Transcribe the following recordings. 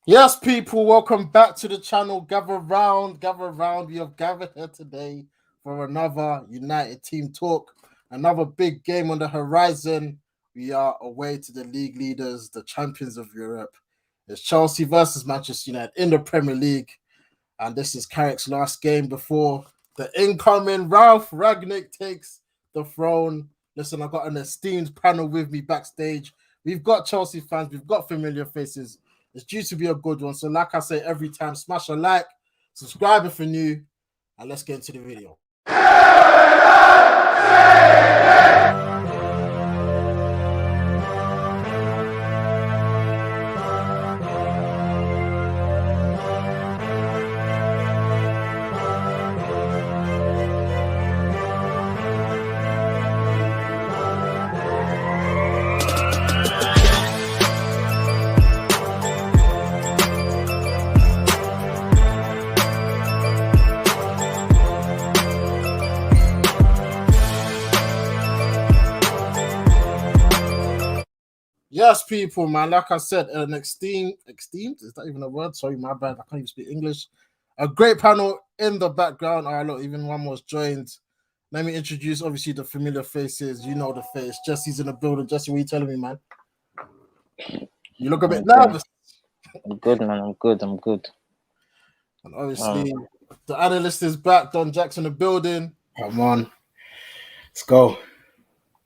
Yes, people, welcome back to the channel. Gather round, gather round. We have gathered here today for another United team talk, another big game on the horizon. We are away to the league leaders, the champions of Europe. It's Chelsea versus Manchester United in the Premier League. And this is Carrick's last game before the incoming Ralf Rangnick takes the throne. Listen, I've got an esteemed panel with me backstage. We've got Chelsea fans, we've got familiar faces. It's due to be a good one. So, like I say every time, smash a like, subscribe if you're new, and let's get into the video. Yes, people, man. Like I said, an esteemed, is that even a word? Sorry, my bad. I can't even speak English. A great panel in the background. Oh, look, even one was joined. Let me introduce, obviously, the familiar faces. You know the face. Jesse's in the building. Jesse, what are you telling me, man? You look a bit nervous. I'm good, man. I'm good. And obviously, the analyst is back. Don Jackson in the building. Come on. Let's go.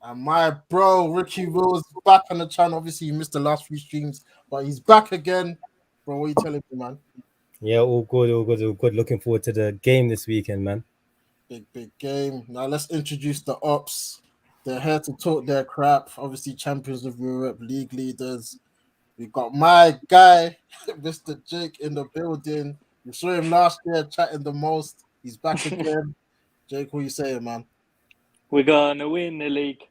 And my bro, Ricky Rose, back on the channel. Obviously, you missed the last few streams, but he's back again. Bro, what are you telling me, man? Yeah, all good. Looking forward to the game this weekend, man. Big game. Now let's introduce the ops. They're here to talk their crap. Obviously, champions of Europe, league leaders. We got my guy, Mr. Jake, in the building. We saw him last year chatting the most. He's back again. Jake, what are you saying, man? We're gonna win the league.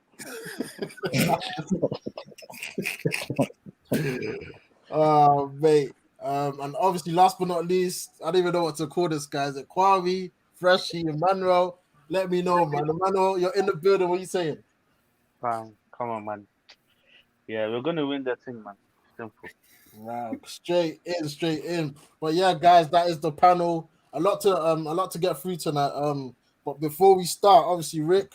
Oh, mate. And obviously, last but not least, I don't even know what to call this guy. Is it Kwame, Freshie, Emmanuel? Let me know, man. Emmanuel, you're in the building. What are you saying? Come on, man. Yeah, we're gonna win that thing, man. Simple. Wow, straight in. But yeah, guys, that is the panel. A lot to get through tonight. But before we start, obviously, Rick,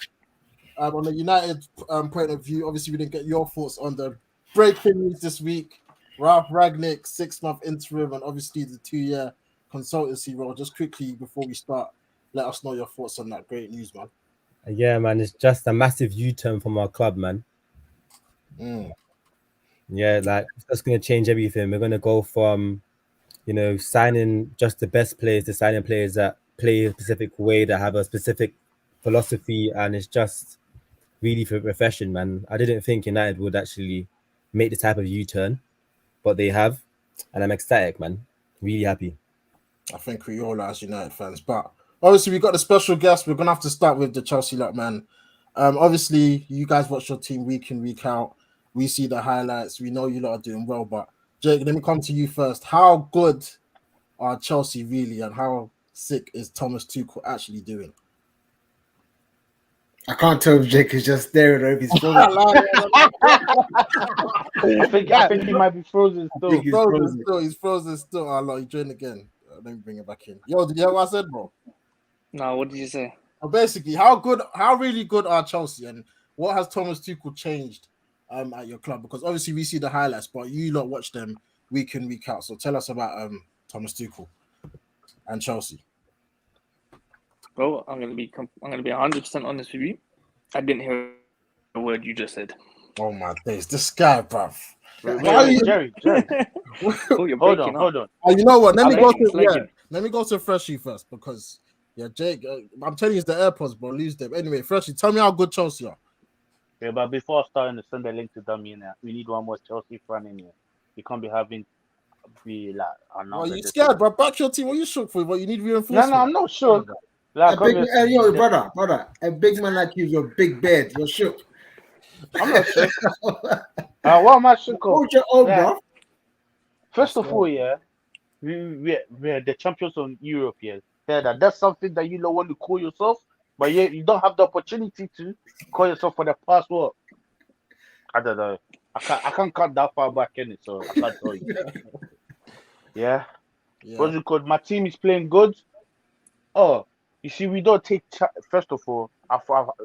on the United point of view, obviously we didn't get your thoughts on the breaking news this week. Ralf Rangnick, 6-month interim, and obviously the 2-year consultancy role. Just quickly before we start, let us know your thoughts on that great news, man. Yeah, man, it's just a massive U-turn from our club, man. Yeah, like that's going to change everything. We're going to go from, signing just the best players to signing players that play a specific way, that have a specific philosophy, and it's just really refreshing, man. I didn't think United would actually make this type of U-turn, but they have, and I'm ecstatic, man. Really happy. I think we all are as United fans, but obviously we got a special guest. We're gonna have to start with the Chelsea lot, man. Obviously you guys watch your team week in, week out. We see the highlights. We know you lot are doing well, but Jake, let me come to you first. How good are Chelsea really, and how sick is Thomas Tuchel actually doing? I can't tell if Jake is just staring or if he's frozen. I think he might be frozen still. He's frozen still. Oh, no, he joined again. Let me bring it back in. Yo, did you hear what I said, bro? No, what did you say? Basically, how really good are Chelsea, and what has Thomas Tuchel changed at your club? Because obviously we see the highlights, but you lot watch them week in, week out. So tell us about Thomas Tuchel and Chelsea. Well, I'm gonna be 100% honest with you. I didn't hear a word you just said. Oh my days, this guy, bruv. Jerry. Hold on. You know what? Let me go to Freshie first, because Jake, I'm telling you, it's the AirPods, bro. Lose them anyway. Freshie, tell me how good Chelsea are. Yeah, but before starting to send the link to Dummy in there, we need one more Chelsea fan in here. You can't be like. Are you scared, bro? Back your team. What are you shook for? What you need reinforcement? No, I'm not shook. Like, brother, a big man like you, you're big bed. You're shook. I'm not shook. What am I shook of? Hold your own, bro. First of all, we're the champions of Europe. Yeah, that's something that you don't want to call yourself, but you don't have the opportunity to call yourself for the past what? I don't know. I can't cut that far back in it, so I can't tell you. Yeah. Yeah. What's it called? My team is playing good. Oh, you see, we don't take. First of all,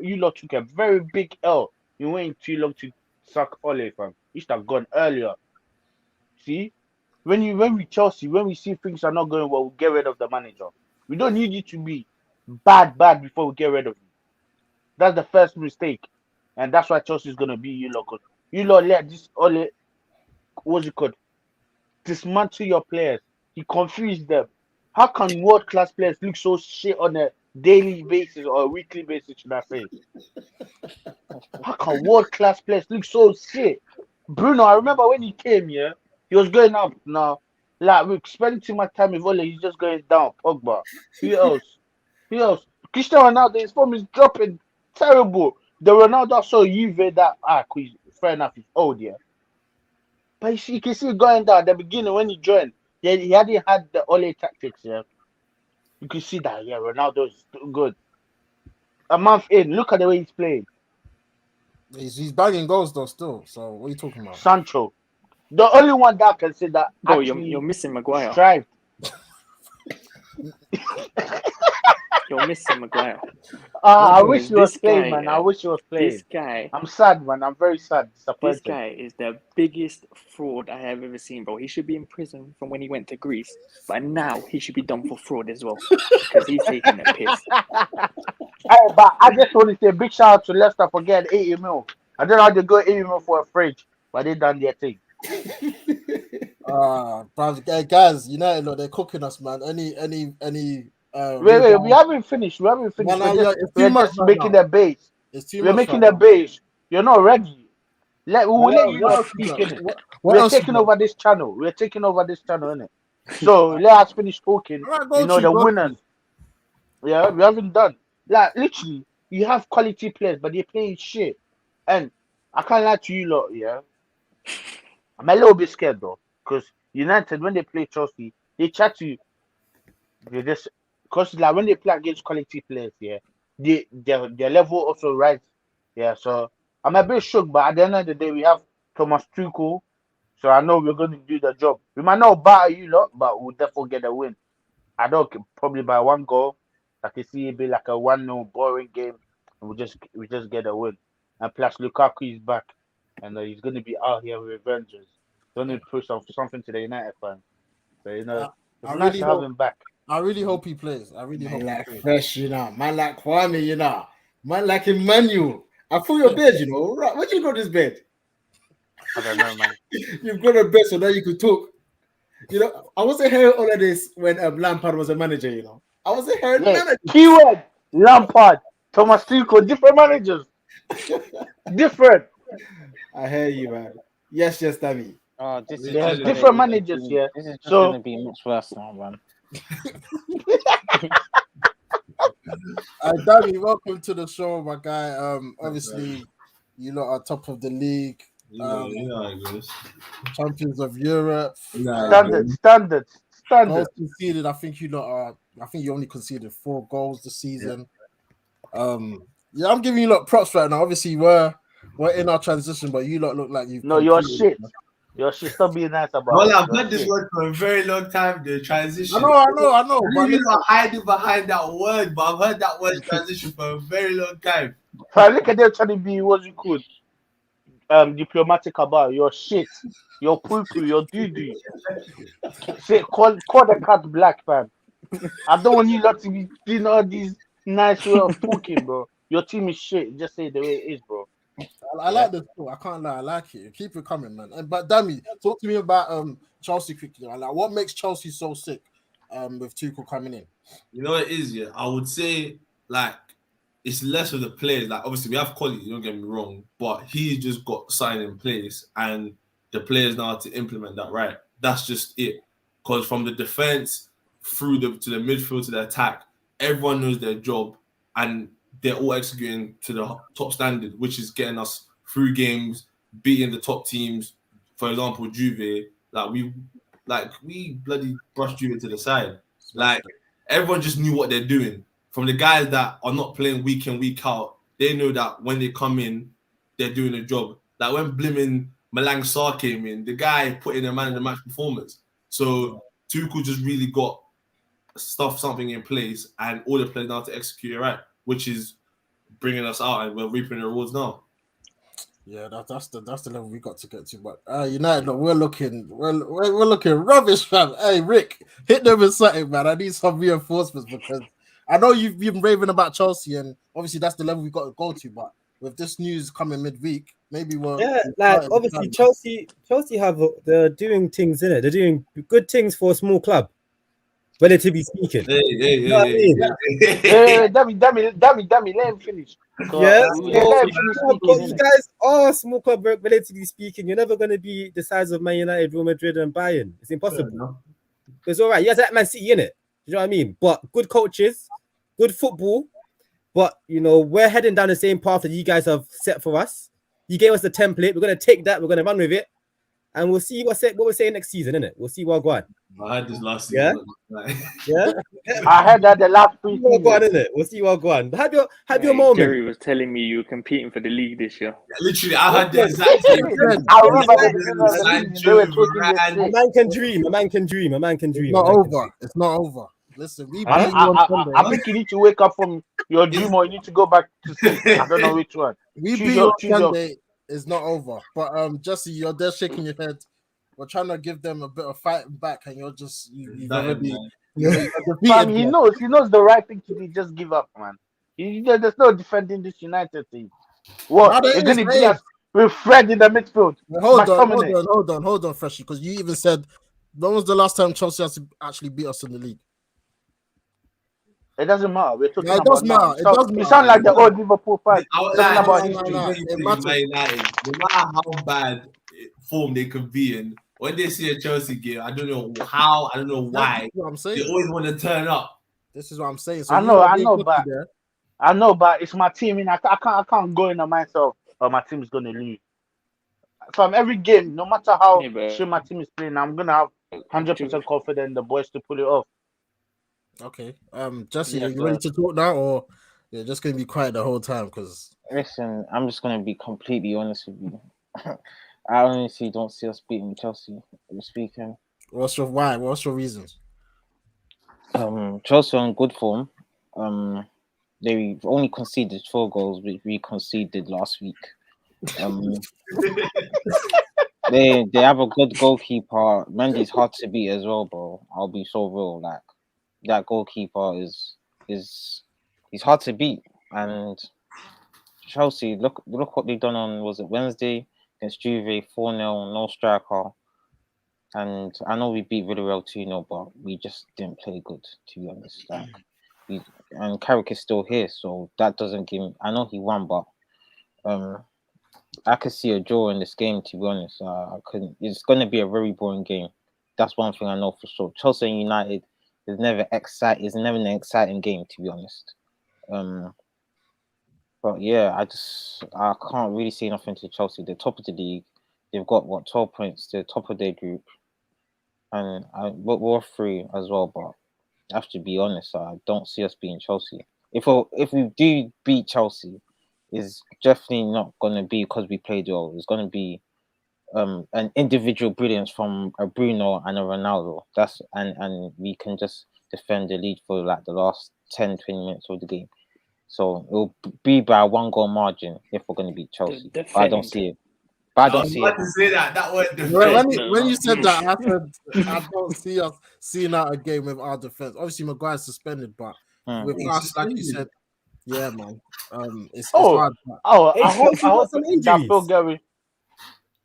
you lot took a very big L. You waiting too long to suck Ole, fam. You should have gone earlier. See, when we Chelsea, when we see things are not going well, we get rid of the manager. We don't need you to be bad before we get rid of you. That's the first mistake, and that's why Chelsea is gonna be you lot. 'Cause you lot let this Ole, what's it called, dismantle your players. He confused them. How can world class players look so shit on a daily basis or a weekly basis? Should I say? How can world class players look so shit? Bruno, I remember when he came here, he was going up. Now, like we're spending too much time with Ole, he's just going down. Pogba. Who else? Who else? Cristiano Ronaldo, his form is dropping. Terrible. The Ronaldo I saw Juve that fair enough, he's old, yeah. But you can see it going down at the beginning when he joined. Yeah, he hadn't had the Ole tactics, yeah. You can see that, yeah, Ronaldo is still good. A month in, look at the way he's playing. He's banging goals though still. So what are you talking about? Sancho. The only one that I can say that Bro, actually you're missing Maguire. strived. You're missing Maguire. I Bro, wish he was this playing, guy, man. I wish he was playing. This guy, I'm sad, man. I'm very sad, this disappointed. guy is the biggest fraud I have ever seen, bro. He should be in prison from when he went to Greece, but now he should be done for fraud as well because he's taking a piss. Hey, but I just want to say a big shout out to Leicester for getting 80 mil. I don't know how they got 80 mil for a fridge, but they done their thing. Guys, United, look, they're cooking us, man. Any Wait, we haven't finished. We haven't finished. No, it's We're too much just right making now. the base. It's too We're much making right the now. base. You're not ready. We'll let you What lot else speak you got? in it. What We're else you taking got? over this channel. We're taking over this channel, innit? So let us finish talking. All right, You know, the go winners. Yeah, we haven't done. Like, literally, you have quality players, but they're playing shit. And I can't lie to you lot, yeah. I'm a little bit scared, though. Because United, when they play Chelsea, they try to. They just. Because, like, when they play against quality players, yeah, their level also rise. Yeah, so I'm a bit shook, but at the end of the day, we have Thomas Tuchel. So I know we're going to do the job. We might not batter you lot, but we'll definitely get a win. I know probably by one goal. I can see it be like a 1-0 boring game, and we just get a win. And plus Lukaku is back, and he's going to be out here with Avengers. Going to push something to the United fans. So it's I nice really to have hope- him back. I really hope he plays. I really hope Man he like plays. Fresh, man like Kwame, man like Emmanuel. I feel your bed, Right, where you got this bed? I don't know, man. You've got a bed so now you could talk. I wasn't hearing all of this when Lampard was a manager, I wasn't hearing none of this. Keyword Lampard, Thomas Tuchel, different managers. Different. I hear you, man. Yes, Danny. Oh, this is They have just different gonna managers, be- yeah. This is just So- gonna be much worse now, man. Danny, welcome to the show, my guy. Obviously, you lot are top of the league, You know how it goes. champions of Europe. Standard. Goals conceded. I think you lot are. I think you only conceded 4 goals this season. Yeah, I'm giving you lot props right now. Obviously, we're in our transition, but you lot look like you've. No, you're completed. shit. You're shit. Stop being nice about Well, it. I've You're heard this shit. word for a very long time, the transition. I know. But You are hiding behind that word, but I've heard that word transition for a very long time. So look at them trying to be what you could diplomatic about. You're shit. You're poo-poo. You're doo-doo. Say, call the cat black, fam. I don't want you lot to be doing all these nice way of talking, bro. Your team is shit. Just say it the way it is, bro. I like this. I can't lie. I like it. Keep it coming, man. But Dammy, talk to me about Chelsea quickly. Like, what makes Chelsea so sick? With Tuchel coming in. You know what it is, yeah? I would say, like, it's less of the players. Like, obviously, we have quality, don't get me wrong, but he's just got something in place, and the players know how to implement that, right? That's just it. Because from the defense through to the midfield to the attack, everyone knows their job, and they're all executing to the top standard, which is getting us through games, beating the top teams. For example, Juve, we bloody brushed Juve to the side. Like, everyone just knew what they're doing. From the guys that are not playing week in, week out, they know that when they come in, they're doing a job. Like when Blimmin Malang Sarr came in, the guy put in a man of the match performance. So Tuchel just really got something in place, and all the players now to execute it right, which is bringing us out, and we're reaping the rewards now. Yeah, that's the level we got to get to. But United, look, we're looking rubbish, fam. Hey, Rick, hit them with something, man. I need some reinforcements because I know you've been raving about Chelsea, and obviously that's the level we got to go to. But with this news coming midweek, maybe we'll obviously Chelsea they're doing things in it. They're doing good things for a small club, relatively speaking. Hey, Damn, let him finish. Yeah, Let him finish speaking, you innit? guys are a small club, relatively speaking. You're never going to be the size of Man United, Real Madrid, and Bayern. It's impossible. It's all right. You guys are like Man City, innit? You know what I mean? But good coaches, good football. But we're heading down the same path that you guys have set for us. You gave us the template. We're going to take that. We're going to run with it, and we'll see what we're saying next season, innit? We'll see what going. I had this last season. Yeah. I had that the last 3 seasons. We'll see what going. Have your moment. Jerry was telling me you were competing for the league this year. Literally, I had the exact same. I remember they were talking A man can dream. A man can dream. A man can dream. It's not over. It's not over. Listen, we beat you on Sunday. I think you need to wake up from your dream, or you need to go back to sleep. I don't know which one. We beat you on Sunday. It's not over. But Jesse, you're there shaking your head. We're trying to give them a bit of fighting back, and you're just you've already. Man, he knows the right thing to do. Just give up, man. There's no defending this United team. What? You're going to be us with Fred in the midfield. Hold on, Freshie, because you even said when was the last time Chelsea has to actually beat us in the league? It doesn't matter. We're talking it about does matter. It does matter. You sound like the old Liverpool fan. Talking about history. It matters. No matter how bad form they could be in, when they see a Chelsea game, I don't know how, I don't know why. What I'm saying. They always want to turn up. This is what I'm saying. So I know, but it's my team. I can't go in on myself. Or my team is gonna lose. From every game, no matter how sure my team is playing, I'm gonna have 100% confidence in the boys to pull it off. Okay. Jesse, are you ready to talk now, or you're just gonna be quiet the whole time? Because listen, I'm just gonna be completely honest with you. I honestly don't see us beating Chelsea this weekend. What's your reasons? Chelsea are in good form. They only conceded 4 goals, which we conceded last week. They have a good goalkeeper. Mendy's hard to beat as well, bro. I'll be so real. Like that goalkeeper is he's hard to beat. And Chelsea, look what they've done on Wednesday against Juve, 4-0, no striker. And I know we beat Villarreal 2-0, but we just didn't play good, to be honest. And Carrick is still here, so that doesn't give me. I know he won, but I could see a draw in this game, to be honest. I couldn't. It's going to be a very boring game. That's one thing I know for sure. Chelsea and United is never an exciting game, to be honest. But yeah, I can't really say nothing to Chelsea. They're top of the league. They've got 12 points. They're top of their group, and we're 3 as well. But I have to be honest. I don't see us beating Chelsea. If we do beat Chelsea, it's definitely not going to be because we played well. It's going to be an individual brilliance from a Bruno and a Ronaldo. And we can just defend the lead for like the last 10-20 minutes of the game. So it will be by a 1-goal margin if we're going to beat Chelsea. I don't see it. I don't see it. To say that word when you said that, I said I don't see us seeing out a game with our defense. Obviously, Maguire's suspended, but with us, like you said, yeah, man. It's hard. I hope some injuries.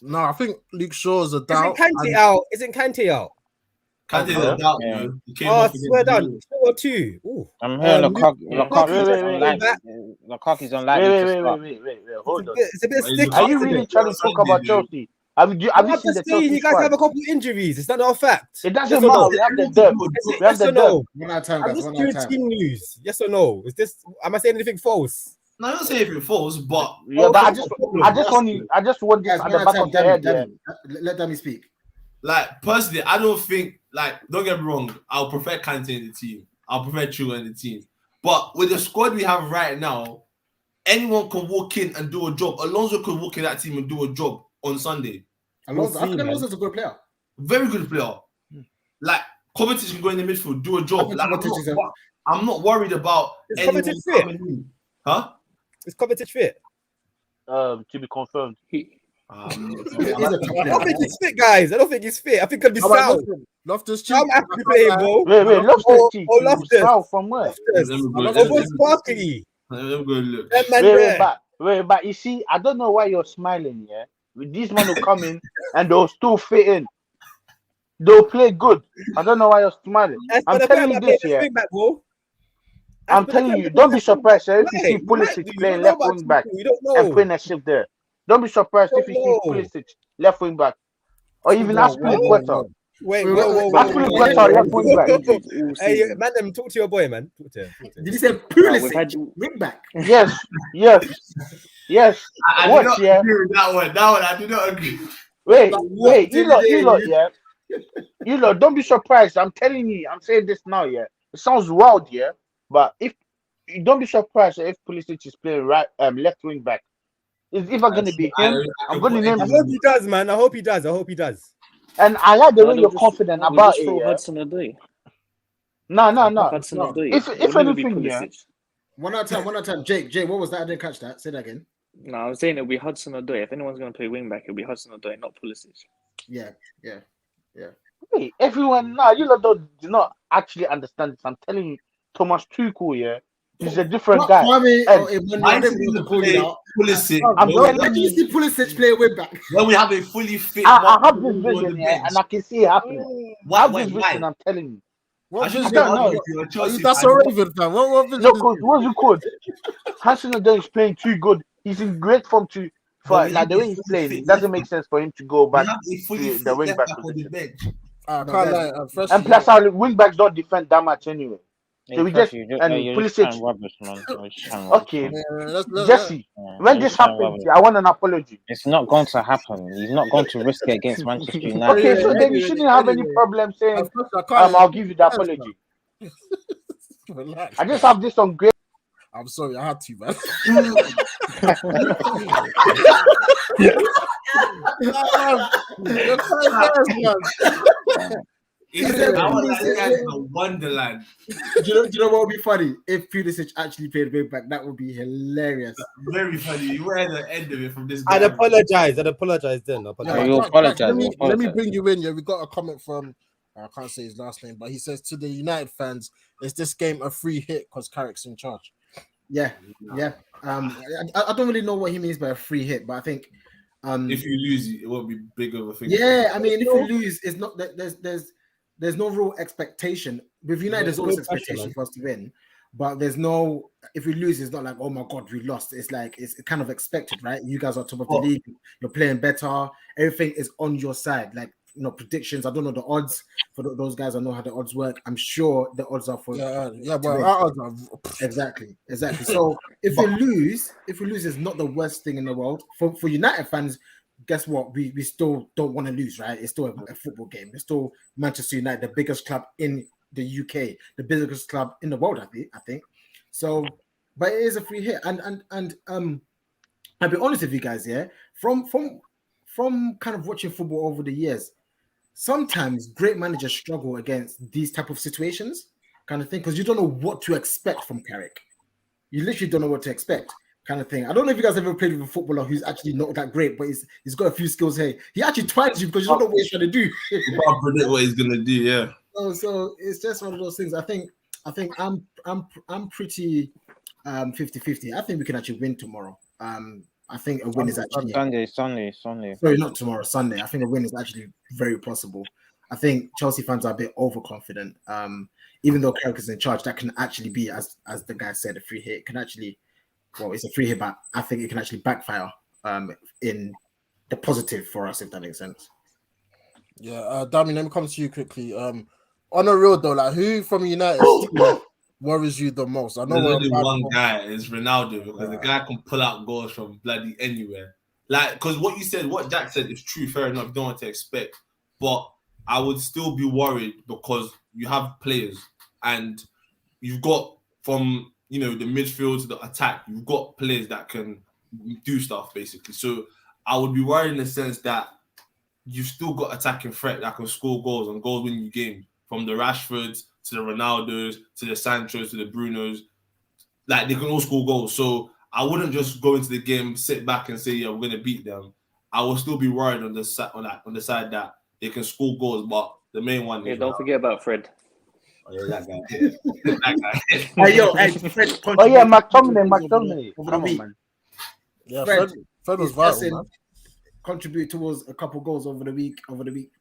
No, I think Luke Shaw's a doubt. Isn't Kante out? Kante's a doubt, man. Oh, swear down. 2 or 2. I'm hearing Lukaku's unlikely to start. Wait. Hold on. It's a bit sticky. Are you really trying to talk about Chelsea? Have you seen the Chelsea you guys have a couple of injuries. It's not a fact. It doesn't matter. We have the depth. We have the depth. One at a time, I'm guys. just doing team news. Yes or no? Am I saying anything false? No, I don't say anything false, but yeah, but I just want this at the back of the head. Let Dami speak. Like personally, I don't think don't get me wrong. I'll prefer Kante in the team. I'll prefer Chua in the team. But with the squad we have right now, anyone can walk in and do a job. Alonso could walk in that team and do a job on Sunday. Alonso's a good player. Very good player. Like Kovacic can go in the midfield, do a I job. think Like, Kovacic is a- I'm not worried about Is anyone Kovacic fit? coming in. Huh? Is Kovacic fit? To be confirmed. He's a top I player. don't think he's fit, guys. I don't think he's fit. I think he'll be How about Sal. Loftus? Loftus-Cheek? I'm actually playing, bro. Wait, Loftus Cheek. Oh, Loftus. South from where? Loftus. Let me go- Oh, let me- what's Sparky? Let me go look. That man Wait, there. but you see, I don't know why you're smiling, yeah? These men will come in and they'll still fit in. They'll play good. I don't know why you're smiling. That's I'm for the telling you player this, that yeah. plays wing back, bro. I'm telling you, don't be surprised if you see You might Pulisic do. You playing don't know left about wing back people. You don't and know. putting a shift there. Don't be surprised if you see Don't know. Pulisic left wing back. Or even Whoa, Aspilicueta. Wait, Wait, whoa, wait, whoa, wait, whoa, wait, whoa, wait, whoa, wait, whoa, left wing back. whoa. Hey, man, talk to your boy, man. Talk to him. Did you say We've Pulisic? had Wing back. Yes. I do Watch, not yeah. agree with that one. That one, I do not agree. Wait, What you did lot, you yeah. You lot, don't be surprised. I'm telling you, I'm saying this now, yeah. It sounds wild, yeah. But if you don't be surprised if Pulisic is playing left wing back. It's either going to be him. I'm going to name I hope he does, man. I hope he does. And I like the way they'll you're just- confident we'll about just it. throw Yeah? Hudson Odoi. No. Hudson Odoi. If It'll never be anything, yeah. Pulisic. One at a time. Jake, what was that? I didn't catch that. Say that again. No, I'm saying it'll be Hudson Odoi. If anyone's going to play wing back, it'll be Hudson Odoi, not Pulisic. Yeah. Hey, everyone, you lot do not actually understand this. I'm telling you, Thomas Tuchel, yeah, he's a different guy. Kwame, And I didn't want to call you out. Pulisic. I'm When telling did you see Pulisic play wing back? When we have a fully fit, I have this vision, yeah, and I can see it happening. I have this why? vision, I'm telling you. What I vision? don't know. Are you that's a Raven fan? What vision? No, is because it? what's it called? Hudson Odoi is playing too good. He's in great form But for we like have the a way he's fully playing. fit It doesn't left make back. sense for him to go We back have a fully to fit the wing left back back on the position. bench. I No, can't guys, lie. Fresh, And plus, our wing backs don't defend that much anyway. So we just You're just Pulisic. trying rubbish, man. You're just trying rubbish, Okay, man. Jesse. Yeah, When you're this just trying happens, rubbish. I want an apology. It's not going to happen. He's not going to risk it against Manchester United. Okay, so then you anyway, shouldn't have any anyway. problem saying, I can't I'll give you the apology. Relax. I just have this on great. I'm sorry, I had to, man. You're so embarrassed, man. It's said I want Pulisic- that guy in a wonderland. Do you know what would be funny? If Pulisic actually played wing back, that would be hilarious. Very funny. You were the end of it from this I'd guy. apologize then. Yeah, you Jack, apologize, Let me, you let me apologize. bring you in. Yeah, we got a comment from I can't say his last name, but he says to the United fans, "Is this game a free hit because Carrick's in charge?" Yeah. I don't really know what he means by a free hit, but I think If you lose, it won't be big of a thing. yeah, I mean, if you lose, it's not that there's no real expectation. With United, there's always no pressure, expectation man. for us to win, but there's no. If we lose, it's not like, oh my god, we lost. It's like it's kind of expected, right? You guys are top of the league. You're playing better. Everything is on your side. Like predictions. I don't know the odds for those guys. I know how the odds work. I'm sure the odds are for Well, our odds are exactly. So if we lose, it's not the worst thing in the world. For United fans, guess what? We still don't want to lose, right? It's still a football game. It's still Manchester United, the biggest club in the UK, the biggest club in the world, I think. So, but it is a free hit, and I'll be honest with you guys, yeah. From kind of watching football over the years, sometimes great managers struggle against these type of situations, kind of thing, because you don't know what to expect from Carrick. You literally don't know what to expect, kind of thing. I don't know if you guys ever played with a footballer who's actually not that great, but he's got a few skills here. He actually twines you because you don't know what he's trying to do. You can't predict what he's gonna do. Yeah. So it's just one of those things. I think I'm pretty 50-50. I think we can actually win tomorrow. I think a win is actually Sunday. sorry, not tomorrow, Sunday. I think a win is actually very possible. I think Chelsea fans are a bit overconfident. Even though Carrick is in charge, that can actually be, as the guy said, a free hit. It can actually, it's a free hit, but I think it can actually backfire in the positive for us, if that makes sense. Yeah, Damien, let me come to you quickly. On a real though, like who from United worries you the most? I know There's we're only on one guy, it's Ronaldo, because the guy can pull out goals from bloody anywhere. Like, because what Jack said is true, fair enough, you don't want to expect. But I would still be worried because you have players and you've got from, the midfield to the attack, you've got players that can do stuff, basically. So I would be worried in the sense that you've still got attacking threat that can score goals and goals win you game from the Rashfords to the Ronaldos to the Sanchos to the Brunos. Like, they can all score goals. So I wouldn't just go into the game, sit back and say, yeah, we're going to beat them. I will still be worried on the side that they can score goals, but the main one Yeah, is don't forget about Fred. oh, yeah, that guy. That guy. Hey, Fred. Oh yeah, McTominay. Come on, man. Yeah, Fred Fred was his vital, passing man. contribute towards a couple goals over the week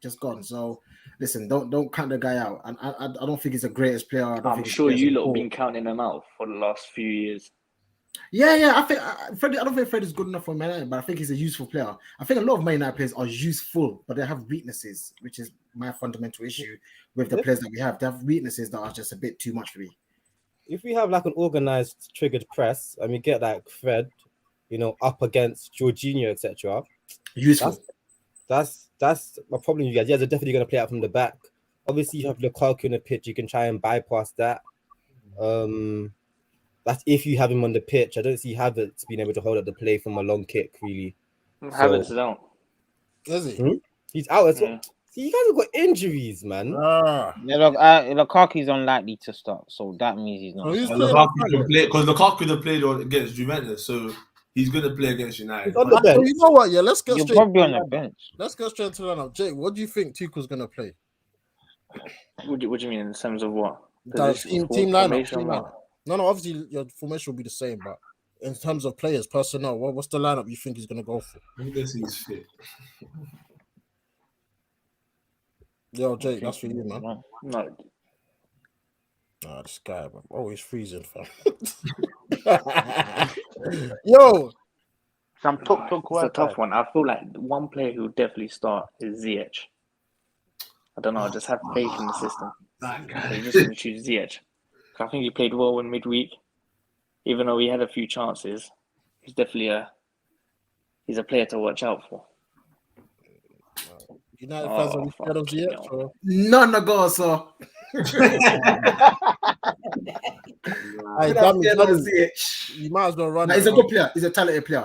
just gone. So listen, don't count the guy out. And I don't think he's the greatest player. I don't I'm think he's sure the greatest you on the lot have ball. been counting him out for the last few years. Yeah. I don't think Fred is good enough for Man United, but I think he's a useful player. I think a lot of Man United players are useful, but they have weaknesses, which is my fundamental issue with the players that we have. They have weaknesses that are just a bit too much for me. If we have like an organized triggered press and we get like Fred, up against Jorginho, etc., Useful. that's my problem. You guys, are definitely going to play out from the back. Obviously, you have Lukaku on the pitch. You can try and bypass that. That's if you have him on the pitch. I don't see Havertz being able to hold up the play from a long kick, really. Havertz is out. Is he? He's out as well. Yeah. See, you guys have got injuries, man. Yeah, look, Lukaku's unlikely to start, so that means he's not. Oh, he's starting. playing Lukaku can play because Lukaku have played against Juventus, so he's going to play against United. He's on the So bench. you know what? Yeah, let's get You're straight. probably on the bench. Let's go straight to the lineup. Jake, what do you think Tuchel's gonna play? What do you mean in terms of what? The Position, team lineup. formation, Team what? lineup. No. Obviously, your formation will be the same, but in terms of players, personnel, what's the lineup you think he's gonna go for? I guess he's fit. Yo, Jake, that's for you, man. No, This guy, man, always freezing, fam. Yo, Some talk it's a tough one. I feel like one player who will definitely start is Ziyech. I don't know. I just have faith in the system. That So guy. I'm just going to choose Ziyech. I think he played well in midweek, even though he had a few chances. He's definitely he's a player to watch out for. United fans are scared of fucking Ziyech, hell. so None of goals, so. Hey, damn it, you might as well run. He's it, a good player. He's a talented player.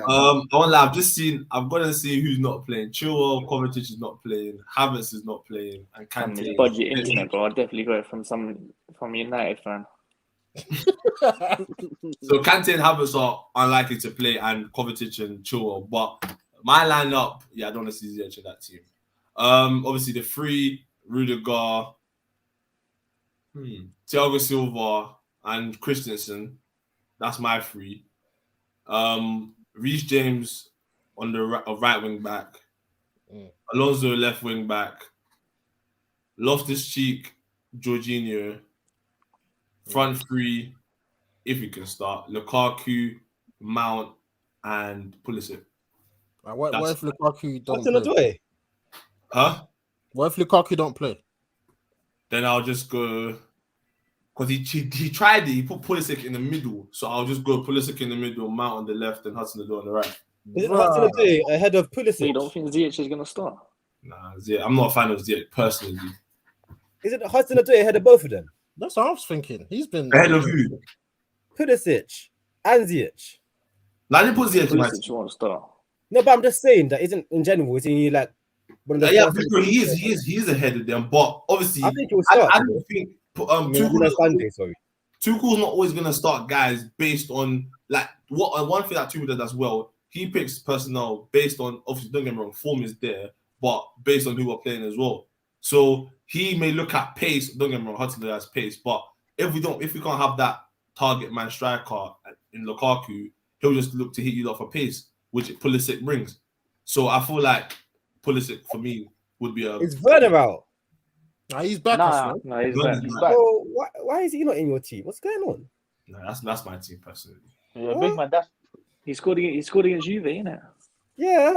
I want to see who's not playing. Chilwell, Kovacic is not playing. Havertz is not playing, and And his Kante. budget internet, bro. I definitely got it from a United fan. So Kante and Havertz are unlikely to play, and Kovacic and Chilwell. But my lineup, I don't want to see Ziyech in that team. Obviously the three: Rudiger, Thiago Silva, and Christensen. That's my three. Reece James on the right wing back. Alonso left wing back. Loftus-Cheek, Jorginho. Front three, if you can start. Lukaku, Mount, and Pulisic. what if Lukaku don't What's in the play? way? Huh? What if Lukaku don't play? Then I'll just go because he tried it. He put Pulisic in the middle, so I'll just go Pulisic in the middle, Mount on the left, and Hudson-Odoi on the right. Is it Hudson-Odoi ahead of So you Pulisic? don't think Ziyech is going to start? Nah, I'm not a fan of Ziyech personally. Is it Hudson-Odoi ahead of both of them? That's what I was thinking. He's been Ahead of who? Pulisic and Ziyech. Now I didn't put Ziyech in my team. Pulisic won't start. No, but I'm just saying that isn't in general. Isn't he like one of the Yeah, first- because he is ahead of them, but obviously I think he'll start. I don't think Sunday, Tuchel's not always gonna start guys based on like one thing that Tuchel does as well. He picks personnel based on, obviously, don't get me wrong, form is there, but based on who we're playing as well. So he may look at pace. Don't get me wrong, Hudson has pace, but if we can't have that target man striker in Lukaku, he'll just look to hit you off a pace, which Pulisic brings. So I feel like Pulisic for me would be a. Is Werner out? Nah, he's back. Nah. No, he's Werner's back. back. So why is he not in your team? What's going on? No, that's my team personally. Yeah, big man. He scored against Juve, innit? Yeah.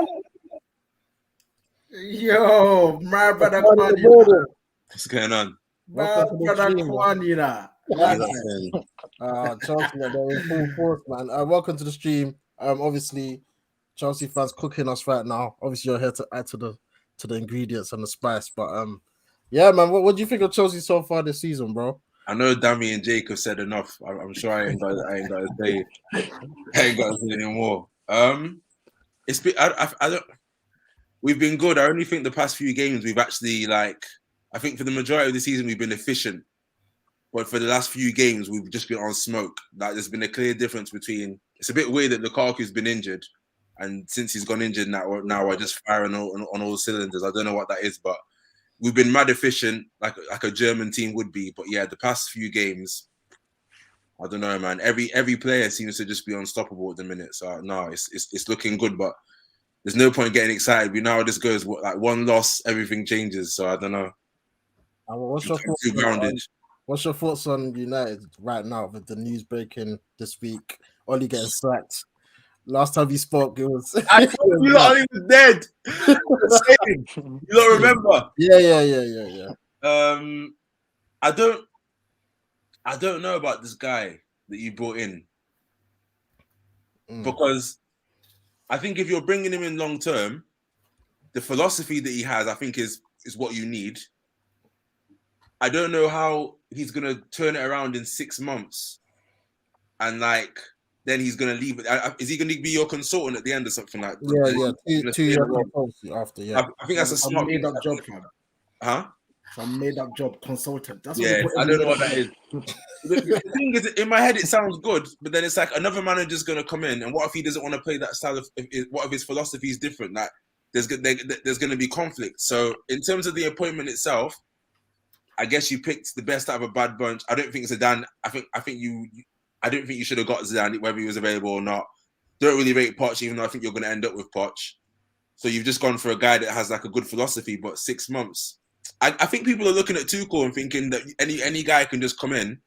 Yo, my brother, What's going on? Chelsea, they're in full force, man. Welcome to the stream. Obviously, Chelsea fans cooking us right now. Obviously, you're here to add to the ingredients and the spice. But yeah, man, what do you think of Chelsea so far this season, bro? I know Dammy and Jake have said enough. I'm sure I ain't got to say any more. It's been I don't. We've been good. I only think the past few games we've actually like I think for the majority of the season we've been efficient, but for the last few games we've just been on smoke. Like there's been a clear difference between. It's a bit weird that Lukaku's been injured, and since he's gone injured now we're just firing on all cylinders. I don't know what that is, but we've been mad efficient, like a German team would be. But yeah, the past few games, I don't know, man. Every player seems to just be unstoppable at the minute. So no, it's looking good, but there's no point getting excited. We know how this goes. Like one loss, everything changes. So I don't know. What's your thoughts on United right now with the news breaking this week? Oli getting sacked. Last time we spoke, it was. I told you Oli was dead. You don't remember? Yeah. I don't know about this guy that you brought in because I think if you're bringing him in long term, the philosophy that he has, I think, is what you need. I don't know how he's gonna turn it around in 6 months, and like then he's gonna leave it. Is he gonna be your consultant at the end or something like that? Yeah, 2 years after. Yeah, I think that's a smart made up job, fam. Huh? Some made up job consultant. That's I don't know what that is. The thing is, in my head, it sounds good, but then it's like another manager's going to come in, and what if he doesn't want to play that style of? What if his philosophy is different? Like there's going to be conflict. So in terms of the appointment itself, I guess you picked the best out of a bad bunch. I don't think Zidane. I don't think you should have got Zidane whether he was available or not. Don't really rate Poch, even though I think you're going to end up with Poch. So you've just gone for a guy that has like a good philosophy, but 6 months. I think people are looking at Tuchel and thinking that any guy can just come in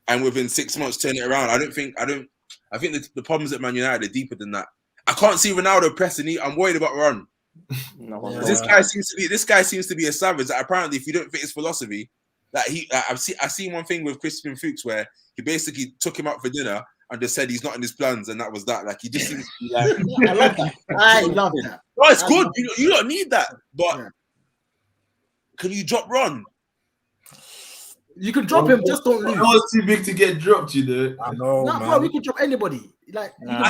and within 6 months turn it around. I think the problems at Man United are deeper than that. I can't see Ronaldo pressing. I'm worried about Ron. This guy seems to be a savage. That apparently, if you don't fit his philosophy, that I've seen one thing with Crispin Fuchs where he basically took him out for dinner and just said he's not in his plans, and that was that. Like he just seems to be like, I love that. I love that. No, it's good. You don't need that, but. Yeah. Can you drop Ron? You can drop him, just don't lose. Ron's too big to get dropped, you know. I know, man. Bro, we can drop anybody. Like, you can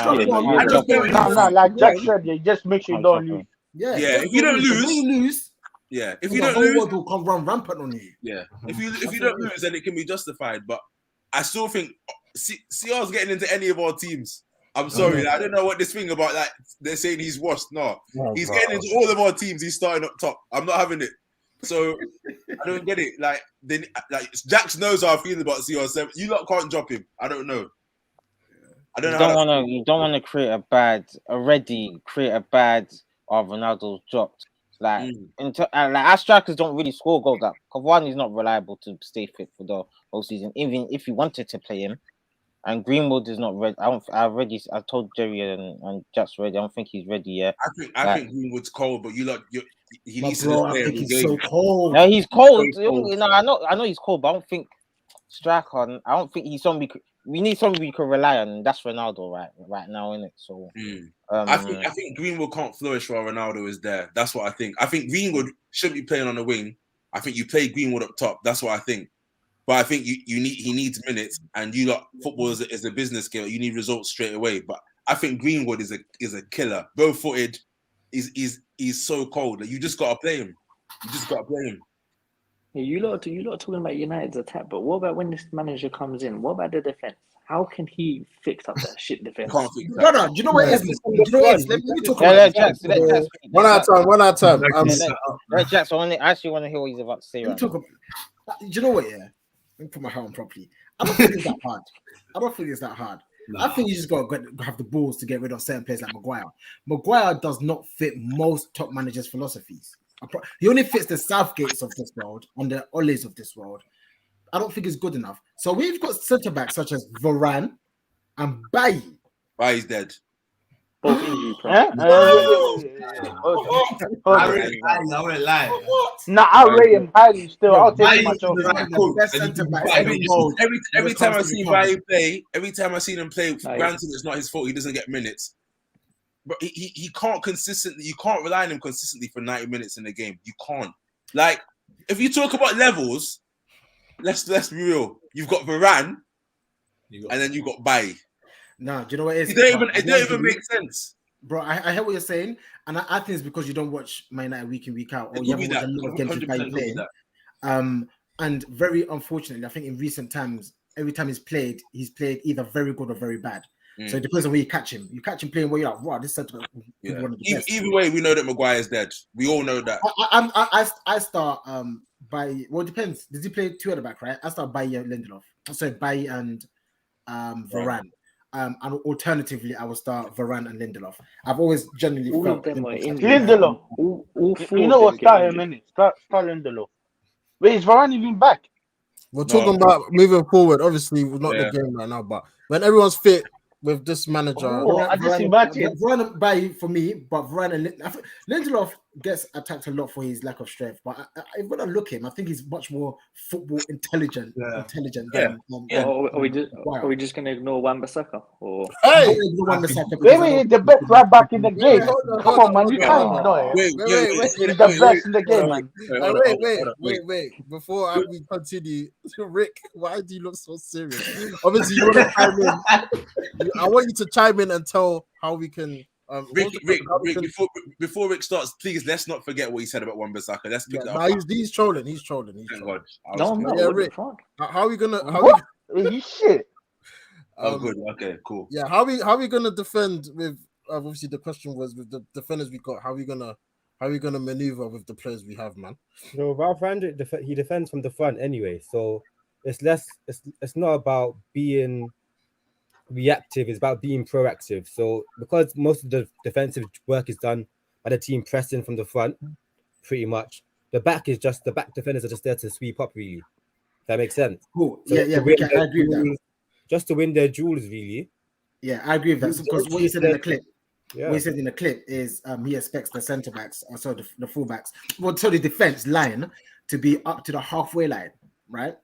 drop Ron. Like Jack said, just make sure you don't lose. Yeah. If you don't lose, if you don't lose, the whole world will come run rampant on you. Yeah. If you don't lose, then it can be justified. But I still think CR's getting into any of our teams. I'm sorry, I don't know what this thing about. Like they're saying he's washed. No, he's getting into all of our teams. He's starting up top. I'm not having it. So I don't get it. Like Jax knows how I feel about CR7. You lot can't drop him. I don't know. You don't want to create a bad. Ronaldo's dropped. Like our strikers don't really score goals. Like Cavani is not reliable to stay fit for the whole season. Even if you wanted to play him, and Greenwood is not ready. I told Jerry and Jack's ready. I don't think he's ready yet. I think Greenwood's cold, but he needs to play every game. So cold. No, he's cold. You know, I know he's cold, but I don't think striker. I don't think he's somebody. We need somebody we can rely on, and that's Ronaldo right now, isn't it? So I think Greenwood can't flourish while Ronaldo is there. That's what I think. I think Greenwood shouldn't be playing on the wing. I think you play Greenwood up top. That's what I think. But I think he needs minutes, and football is a business game. You need results straight away. But I think Greenwood is a killer, bow-footed. He's so cold. Like, you just gotta play him. Yeah, you lot talking about United's attack, but what about when this manager comes in? What about the defense? How can he fix up that shit defense? Can't fix that. Brother, do you know what it is? Let me talk about it. One at a time. Jackson, I actually want to hear what he's about to say. Do you know what? Yeah, let me put my hat on properly. I don't think it's that hard. No. I think you just got to have the balls to get rid of certain players like Maguire. Maguire does not fit most top managers' philosophies. He only fits the Southgates of this world and the Oles of this world. I don't think it's good enough. So we've got centre backs such as Varane and Bailly. Bailly's dead. I won't lie. Nah, I rate him highly still. I'll take him myself. Every time I see Bailly play, every time I see him play, granted it's not his fault, he doesn't get minutes. But he can't consistently, you can't rely on him consistently for 90 minutes in a game. You can't. Like, if you talk about levels, let's be real. You've got Varane, and then you've got Bailly. No, do you know what it is? It don't even make sense. Bro, I hear what you're saying, and I think it's because you don't watch Man United week in, week out, or you haven't watched a lot of games with Bailly playing. And very unfortunately, I think in recent times, every time he's played either very good or very bad. So it depends on where you catch him. You catch him playing where you're like, wow, this centre back is one of the best. Either way, we know that Maguire's dead. We all know that. I start by, well, it depends. Does he play two at the back, right? I start by Lindelof. Sorry, Bailly and Varane. And alternatively, I will start Varane and Lindelof. I've always generally All felt of them were Lindelof's injured. Lindelof. All four You know of what? them Start get him, injured. innit? Start Lindelof. Wait, is Varane even back? We're talking about moving forward. Obviously, we're not Yeah. the game right now, but when everyone's fit with this manager, Oh, I just imagine. Varane and Bailly for me, but Varane and I think Lindelof gets attacked a lot for his lack of strength. But when I look at him, I think he's much more football intelligent. Yeah. Than Are we just going to ignore Wan-Bissaka? Or hey, Wait, the best right back in the game. Come on, man. You can't ignore it. He's the best in the game, man. Wait. Before we continue, Rick, why do you look so serious? Obviously, you want to chime in. I want you to chime in and tell how we can. Rick, before Rick starts, please let's not forget what he said about Wan-Bissaka. Let's pick that up. He's trolling. He's trolling. Thank God. no, I'm not. Yeah, What the Rick. fuck? How are we gonna? What? He's shit. Oh, good. Okay, cool. Yeah, how we gonna defend with? Obviously, the question was with the defenders we got. How are we gonna maneuver with the players we have, man? No, Ralf Rangnick, he defends from the front anyway, so it's not about being reactive, it's about being proactive. So because most of the defensive work is done by the team pressing from the front, pretty much the back defenders are just there to sweep up, really. That makes sense. Cool. So I agree with that. Just to win their duels, really. Yeah, I agree with that. Because what you said in the clip, Yeah. what he said in the clip is he expects the centre backs, so the full backs, the defense line to be up to the halfway line, right?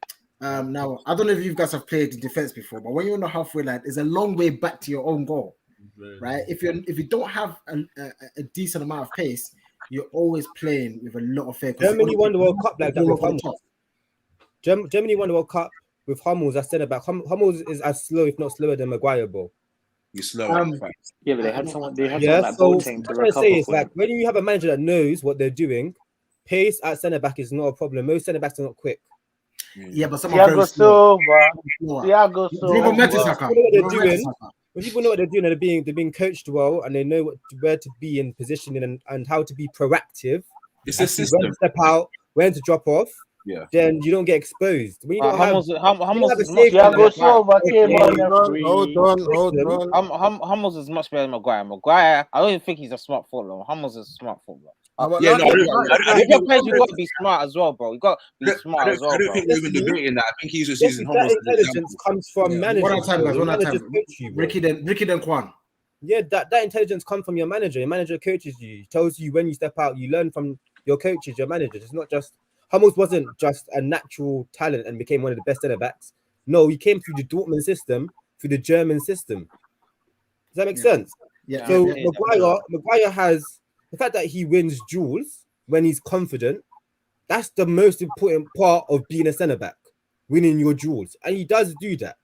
Now I don't know if you guys have played the defense before, but when you're on the halfway line, it's a long way back to your own goal, right? If you don't have a decent amount of pace, you're always playing with a lot of fear. Germany won the World Cup like that with on Hummels. top. Germany won the World Cup with Hummels. I said about Hummels is as slow, if not slower, than Maguire, bro. You're slow. Yeah, but they had someone. They had Yeah, someone like so Boateng what to I'm trying to recover say is for like them. when you have a manager that knows what they're doing, pace at centre back is not a problem. Most centre backs are not quick. Yeah, but some are very Thiago slow. Silva. Thiago Remember Silva. Mertesacker. They know what they're Remember doing. Mertesacker. When people know what they're doing and they're being coached well and they know where to be in positioning and how to be proactive, It's a as to when system. to step out, when to drop off, Yeah. then you don't get exposed. When you don't have, Hummels have a is much safety better than Thiago Silva came on. Hold on. Hummels is much better than Maguire. Maguire, I don't even think he's a smart footballer. Hummels is a smart footballer. Yeah, no, I With your players, you got to be smart as well, bro. You got to be smart as well, I don't bro. think we're even debating that. I think he's just Yes, using that Hummels as an intelligence example. comes from Yeah. managers. One at a time, guys. bro. One at a Managers time. coach you, bro. Ricky then Kwan. Yeah, that intelligence comes from your manager. Your manager coaches you, tells you when you step out. You learn from your coaches, your managers. It's not just Hummels wasn't just a natural talent and became one of the best centre backs. No, he came through the Dortmund system, through the German system. Does that make sense? Yeah. So yeah. Maguire has the fact that he wins duels when he's confident. That's the most important part of being a centre back, winning your duels, and he does do that.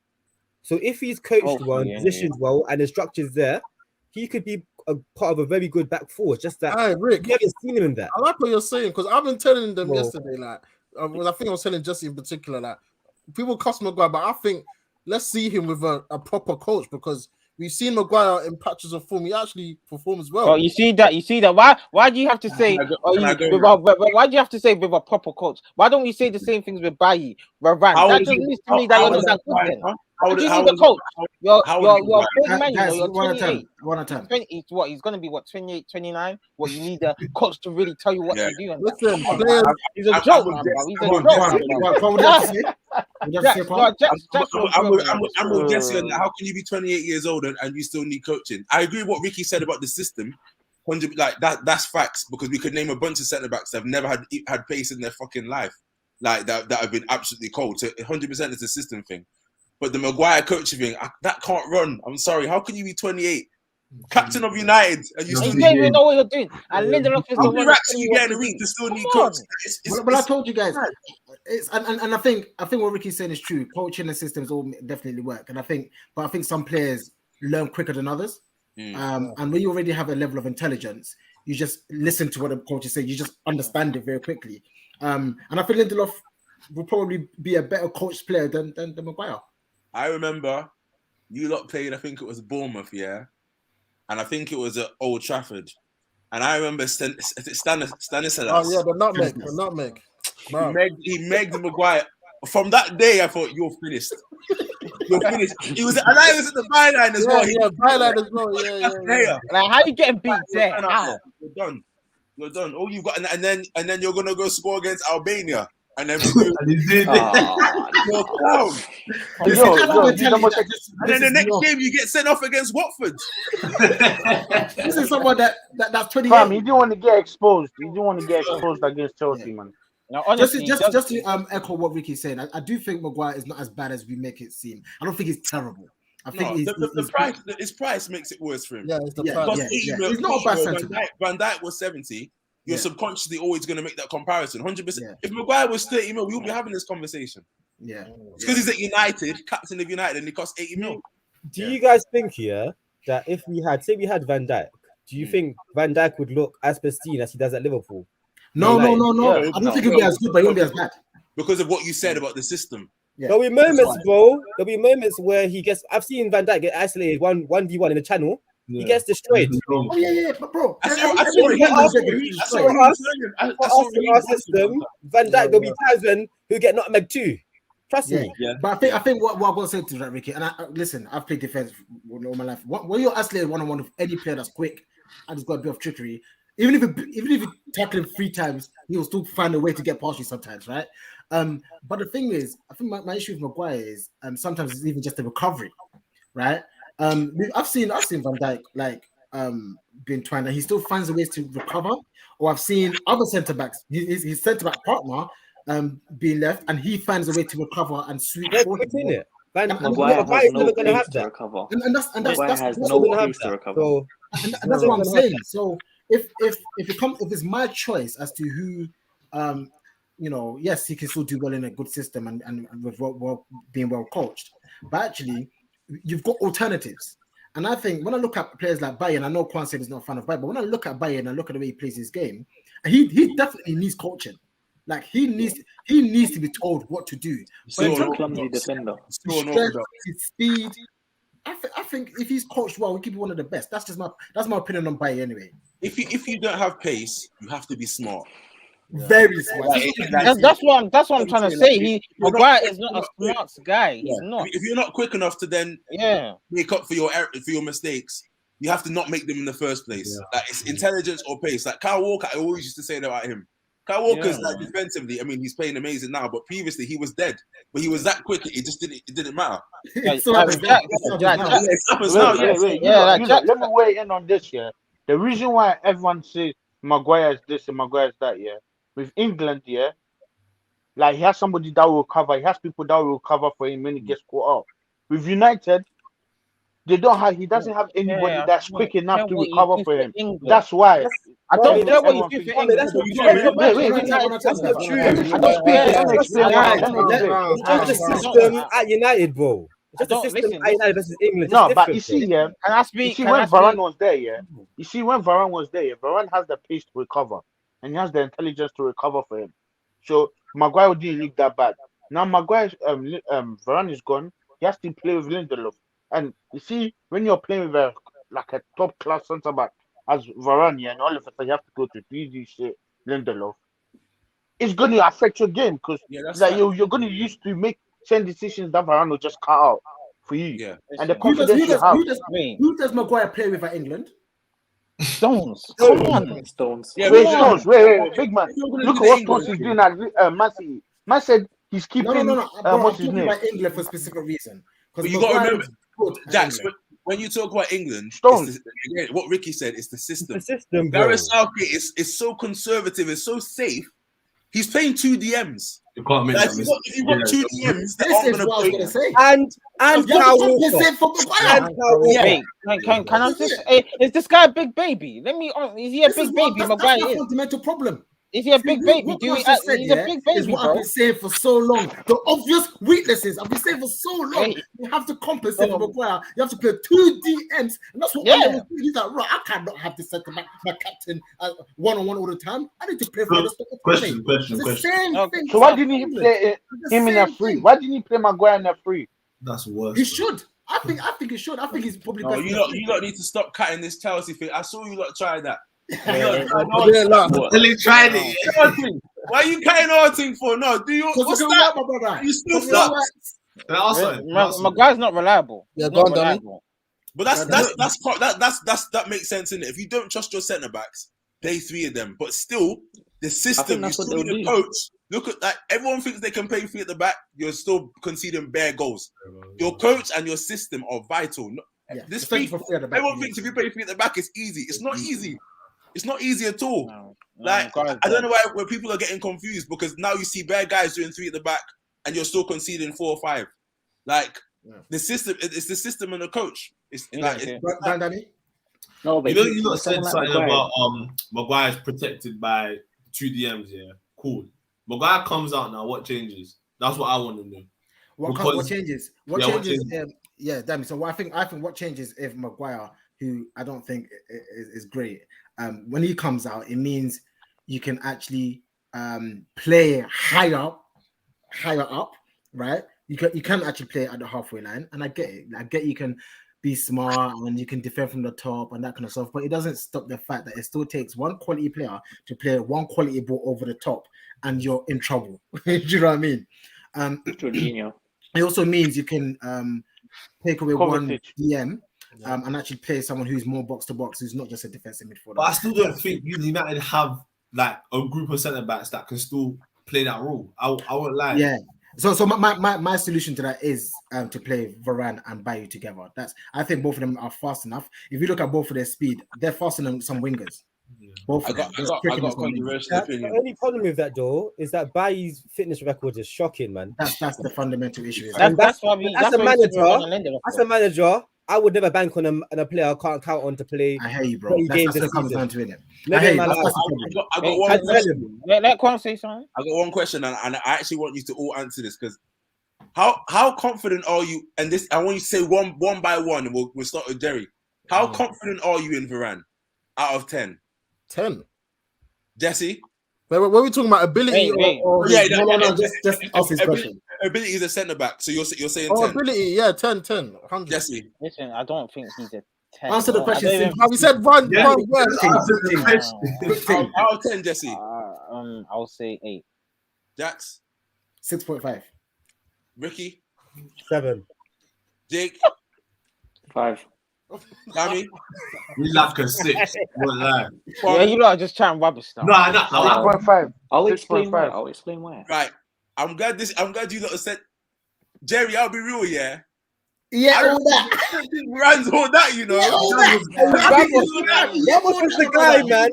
So if he's coached well and positioned well and the structure's there, he could be a part of a very good back four. It's just that Hey, Rick, you haven't seen him in that. I like what you're saying because I've been telling them Well- yesterday, like, I think I was telling Jesse in particular, like, people cuss Maguire, but I think let's see him with a proper coach because we've seen Maguire in patches of form. He actually performs well. Oh, you see that? Why do you have to say? Why do you have to say with a proper coach? Why don't we say the same things with Bailly, Varane? That just means to me that you're not that good then. But you need a coach. You're a big man, Guys, you're one at a time. 28. One at a time. 20, he's going to be 28, 29. What you need a coach to really tell you what to do. And Listen, players, he's a joke, man, bro. He's a joke. What would you have to say? What would you have to say, Kwan? I'm with Jesse on that. How can you be 28 years old and you still need coaching? I agree with what Ricky said about the system. Like that's facts because we could name a bunch of centre backs that have never had pace in their fucking life, like that have been absolutely cold. So 100% is a system thing. But the Maguire coaching thing, that can't run. I'm sorry. How can you be 28, captain of United, and you still You don't even know what you're doing. And Lindelof is how the many one. racks are you getting a week to still need coach? But I told you guys, it's and I think what Ricky's saying is true. Coaching and systems all definitely work, and I think some players learn quicker than others. And when you already have a level of intelligence, you just listen to what the coaches say. You just understand it very quickly. And I think Lindelof will probably be a better coached player than Maguire. I remember you lot played, I think it was Bournemouth, yeah? And I think it was at Old Trafford. And I remember Stanislas. Oh yeah, the nutmeg. Bro. He megged Maguire. From that day, I thought, you're finished. You're finished. He was at the byline as well. Yeah, byline as well. Yeah. Like, how you getting beat there? How? You're done. All you've got, and then you're gonna go score against Albania, and then And he did it. you're down. And then the next game you get sent off against Watford. This is someone that's 28. Fam, he didn't want to get exposed. He didn't want to get exposed against Chelsea, man. No, honestly, just to echo what Ricky's saying, I do think Maguire is not as bad as we make it seem. I don't think he's terrible. I think his price makes it worse for him. Yeah, it's the Yeah, price. yeah. He's not a bad centre. Van Dijk was 70. You're Yeah. subconsciously always going to make that comparison. 100%. Yeah. If Maguire was 30 mil, we wouldn't be having this conversation. Yeah. It's because he's at United, captain of United, and he costs 80 mil. Do you guys think here that if we had Van Dijk, do you think Van Dijk would look as pristine as he does at Liverpool? No. Yeah, I don't think he'll be as good, but he won't be as bad. Because of what you said about the system. Yeah. There'll be moments, bro. There'll be moments where he gets. I've seen Van Dijk get isolated 1v1 in the channel. He gets destroyed. Oh yeah, but bro, I saw Our system, Van Dijk. There'll be times when he'll get nutmeg too. Trust me. Yeah. But I think what I'm gonna say to that, Ricky, and listen, I've played defense all my life. When you're isolated one-on-one with any player that's quick and has got a bit of trickery, even if you tackle him 3 times, he'll still find a way to get past you sometimes, right? But the thing is, I think my issue with Maguire is sometimes it's even just the recovery, right? I've seen Van Dijk being trying, and he still finds a ways to recover. Or I've seen other centre backs, his centre back partner being left, and he finds a way to recover and sweep. Maguire has no pace to recover. Maguire has no pace to recover. And that's what I'm saying. So if it's my choice as to who, yes, he can still do well in a good system and with being well coached, but actually you've got alternatives. And I think when I look at players like Bayern, I know Kwan said he's not a fan of Bayern, but when I look at Bayern and I look at the way he plays his game, he definitely needs coaching. Like he needs to be told what to do. He's a clumsy defender. His speed. I think if he's coached well, he could be one of the best. That's my opinion on Bayern anyway. If you don't have pace, you have to be smart. Very smart. That's what I'm trying to say. Maguire is not a smart guy. He's not. If you're not quick enough to then make up for your mistakes, you have to not make them in the first place. Like it's intelligence or pace. Like Kyle Walker, I always used to say that about him. Kyle Walker's like defensively. I mean, he's playing amazing now, but previously he was dead. But he was that quick. It didn't matter. Let me weigh in on this. Yeah, the reason why everyone says Maguire is this and Maguire is that. Yeah, with England, like he has somebody that will cover. He has people that will cover for him when he gets caught up. With United, he doesn't have anybody that's quick enough to recover for him. That's why. I don't care what you do for England. That's not true. It's just the system at United, bro. It's just the system at United versus England. No, but you see, when Varane was there, Varane has the pace to recover and he has the intelligence to recover for him. So Maguire didn't look that bad. Now Varane is gone. He has to play with Lindelof. And you see, when you're playing with a top class centre back as Varane, and all of a sudden you have to go to 3D shit, Lindelof, it's going to affect your game because you're going to used to make 10 decisions that Varane will just cut out for you. Yeah. And the confidence who does Maguire play with at England? Stones. Come on. Stones. Yeah, Stones. Wait, big man. Look at what Stones is doing at Man City. Man said he's keeping. No. What's his name? About England for a specific reason. But you got to remember, Jax, when you talk about England, what Ricky said is the system. It's the system, Gareth Southgate is so conservative, it's so safe. He's playing 2 DMs. You can't make that mistake. If you've got 2 DMs, this is what I was going to say. And Kyle Walker. Can I just? Is this guy a big baby? Is he a big baby? That's Maguire the is. fundamental problem. Is he a big baby? What Do we, Ross just said, he's yeah, a big is baby, what I've bro. been saying for so long. The obvious weaknesses I've been saying for so long. Hey. You have to compensate for Maguire. You have to play 2 DMs, and that's what Yeah. Ole was doing. He's like, right, I cannot have this centre back, my captain, one-on-one all the time. I need to play for the Question. It's the same Okay. thing. So why didn't he play him in a free? Why didn't he play Maguire in a free? That's worse. He should. I think he should. I think he's probably No, best. you lot need to stop cutting this Chelsea thing. I saw you lot try that. Really tried it. Chelsea, why are you cutting our thing for? No, do you? What's that? My brother. You still Because you know suck. Maguire's not reliable. Yeah, He's go not on, Danny. reliable. But that makes sense in it. If you don't trust your centre backs, play 3 of them. But still, the system. You that's what still they'll need a do. coach. Look at that. Everyone thinks they can play 3 at the back. You're still conceding bare goals. Your coach and your system are vital. Yeah, This especially FIFA, for 3 at the back. everyone thinks if you play 3 at the back, it's easy. It's not easy. It's not easy at all. No, Like, Maguire's I don't know dead. where people are getting confused because now you see bare guys doing 3 at the back and you're still conceding 4 or 5. Like, the system, it's the system and the coach. It's Yeah, like, okay. Danny? No, but You know, said someone like something Maguire. about Maguire's protected by 2 DMs. Yeah, cool. Maguire comes out now. What changes? That's what I want to know. What Because- changes? what changes? Damn. So I think what changes if Maguire, who I don't think is great, when he comes out, it means you can actually play higher up, right? You can actually play at the halfway line, and I get it. I get you can be smart and you can defend from the top and that kind of stuff, but it doesn't stop the fact that it still takes one quality player to play one quality ball over the top, and you're in trouble. Do you know what I mean? Jorginho. It also means you can take away one Kovacic. DM and actually play someone who's more box to box, who's not just a defensive midfielder. But I still don't think United have like a group of centre backs that can still play that role. I won't lie. Yeah. So my solution to that is to play Varane and Bayu together. I think both of them are fast enough. If you look at both of their speed, they're faster than some wingers. Both I of them. got There's a quickness on wingers. controversial The opinion. only problem with that though is that Bayi's fitness record is shocking, man. That's the fundamental issue. That's why we. As a why we should manager, rely on Lindelof, As bro. a manager, I would never bank on a player I can't count on to play. I hear you, bro. 20 That's games what it this comes season. down to, innit? I Never hear in you. my That's life. the problem. I got Hey, one I'd question. him. Let Quan say something. I got one question, and I actually want you to all answer this because how confident are you? And this, I want you to say one by one, and we'll start with Jerry. How confident are you in Varane out of 10? 10. Jesse? Wait, what are we talking about? Ability? Wait. Or Yeah, No, just ask his question. Ability is a centre back, so you're saying Oh, 10. ability, yeah, 10, 100. Jesse, Listen, I don't think he's a 10. Answer the bro. question, I don't simply. Now, we said one Yeah. word. out of 10, Jesse, I'll say 8. Jax, 6.5. Ricky, 7. Jake, 5. Sammy. We like a 6. Won't lie. Yeah, you lot are just trying rubbish stuff. No. 6.5. I'll explain 6.5. why. I'll explain why. Right. I'm glad you lot have said. Jerry, I'll be real, yeah. Yeah, I all that. don't think Rand's all that, you know. All that. Ramos was the guy, man.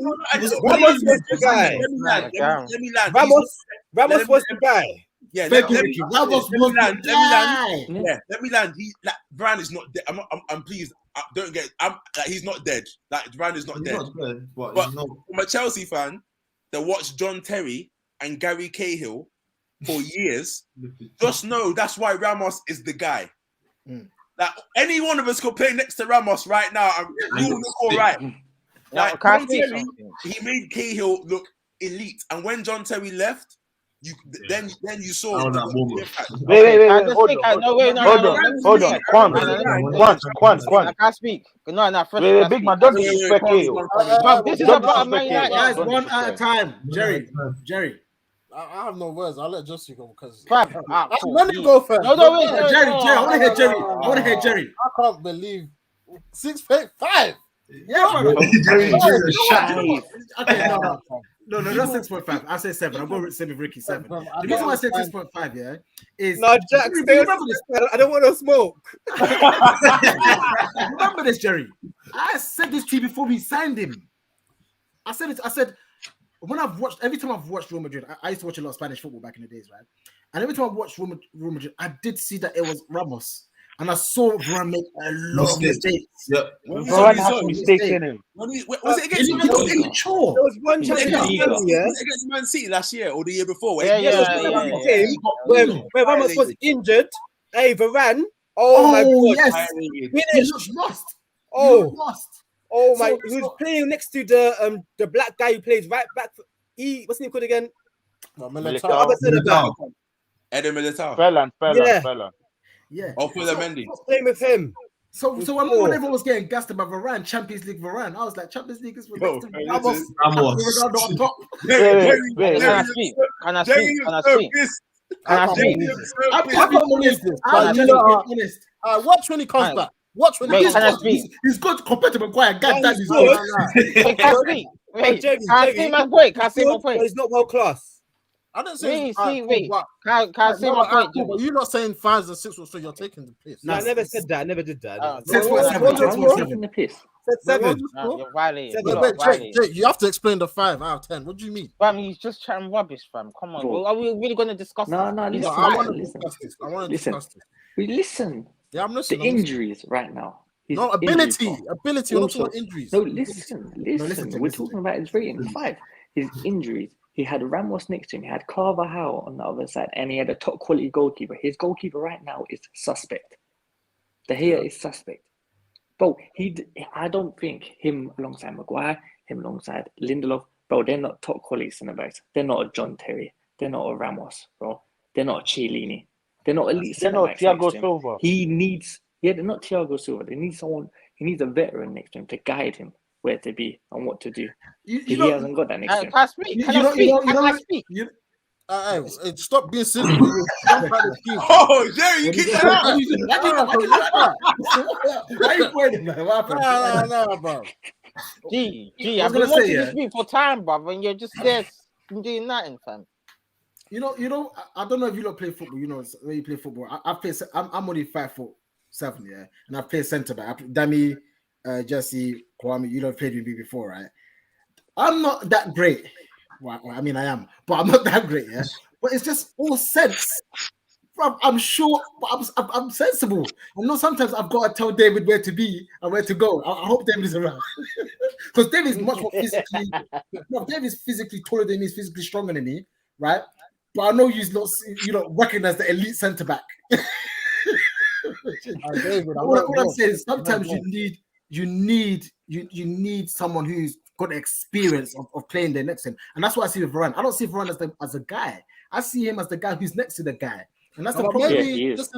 Ramos was the guy. Let me land. Ramos was the guy. Yeah, Thank you, let Ricky. me That was let me land. the guy. Yeah, let me land. Varane is not dead. I'm pleased. Don't get. He's not dead. Like Varane is not He's dead. not good, but But he's not. I'm a Chelsea fan that watched John Terry and Gary Cahill for years. Just know that's why Ramos is the guy. Like any one of us could play next to Ramos right now, and we will look all right. Like Can I John say Terry, something? he made Cahill look elite, and when John Terry left, then you saw Oh, the that moment. impact. Wait. I just think Hold on. Quan. I can't speak. No, first. Wait, big man, don't disrespect you. This is Don't about Man disrespect United. Guys, Don't one at a disrespect. time. Jerry. I have no words. I'll let Justin go because Fab. Cool. let me go first. No, wait. Jerry. I want to hear Jerry. I can't believe 6.5. Yeah, brother. Jerry, Okay, no, that's 6.5. I say 7. I'll go with Ricky 7. The reason why I say 6.5, yeah, is No, Jack, stay on remember this. I don't want to smoke. Remember this, Jerry. I said this to you before we signed him. I said every time I've watched Real Madrid, I used to watch a lot of Spanish football back in the days, right? And every time I watched Real Madrid, I did see that it was Ramos. and I saw Varane make a lot of mistakes. Yeah. Varane has some mistakes in him. Was it against He Man was City? immature. There was one He's chance a against leader. Man, yeah. Was it against Man City last year or the year before? Yeah, Yes, yeah, it was yeah, one yeah. game where Ramos was injured. Hey, Varane. Oh my Oh, god. yes. He Finished. looked lost. He Oh, looked lost. oh my. So- He was so- playing next to the black guy who plays right back. What's his name called again? Well, The Militao. other centre back. Eden Militao. Felon. Yeah. Or Phil Mendy. Playing with him. So when everyone was getting gassed about Varane, Champions League Varane, I was like, Champions League is for Yo, next to hey, Ramos. listen. Ramos. Ronaldo on top. Wait. Can I speak? Can I speak? Can I speak? Can I speak? I can't believe this. Can I I'm speak? honest. Watch when he comes Right. back. Watch when he Wait, comes can I back. speak? He's good compared to Maguire. God damn, he's good. good. Wait, can I speak? Wait, Jerry, can I Jerry, say my point? Can I say my Good, but point? he's not world class. I didn't say. Wait, Alright, see, cool, wait. but- Can I say no, my alright, point? cool, but you're not saying 5s and 6s, so you're taking the piss. No, I never said that. I never did that. Uh, Six Well, foot seven, well, six well, foot Why are you seven. taking the piss? Said Well, 7. No, you're violating. Seven. You're Wait, violating. Jake, you have to explain the 5 out of 10. What do you mean? Fam, he's just chatting rubbish, fam. Come on. Bro. Are we really going to discuss No, this? no, He's No, listen, I fine. want to listen. discuss this. I want to Listen. discuss this. Listen. Yeah, I'm The listening. I'm listening. injuries right now. His No, injuries, ability. bro. Ability. We're not Also- talking about injuries. No, listen. listen to We're him. talking about his rating 5. His injuries. He had Ramos next to him. He had Carvajal on the other side, and he had a top quality goalkeeper. His goalkeeper right now is suspect. De Gea is suspect. Bro, I don't think him alongside Maguire, him alongside Lindelof, bro, they're not top quality centre backs. They're not a John Terry. They're not a Ramos, bro. They're not a Chiellini. They're not elite They're centre not backs next Thiago to him. Silva. He needs, they're not Thiago Silva. They need someone. He needs a veteran next to him to guide him where to be and what to do. You He know, hasn't got that next to Can him. I speak? you Can know, I you speak? know, Can I speak? Hey, stop being silly. You jump at the team. Oh, Jerry, you kicked that out. Why are you pointing, man? What happened? No, bro. Gee, I I've was been gonna say, watching yeah. this week for time, brother, and you're just there doing nothing, fam. You know. I don't know if you lot play football. You know, when you play football, I play. I'm only 5'7", yeah, and I play centre back. Dami, Jesse, Kwame. You lot played with me before, right? I'm not that great. Well, I mean, I am, but I'm not that great, yeah. But it's just all sense. I'm sure, but I'm sensible. I know sometimes I've got to tell David where to be and where to go. I hope David is around because David is much more physically. No, David is physically taller than me. He's physically stronger than me, right? But I know you don't recognize the elite centre back. David, What I'm saying is sometimes you need someone who's got the experience of playing there next to him, and that's what I see with Varane. I don't see Varane as a guy. I see him as the guy who's next to the guy, and that's the problem. Yeah, Maybe he is.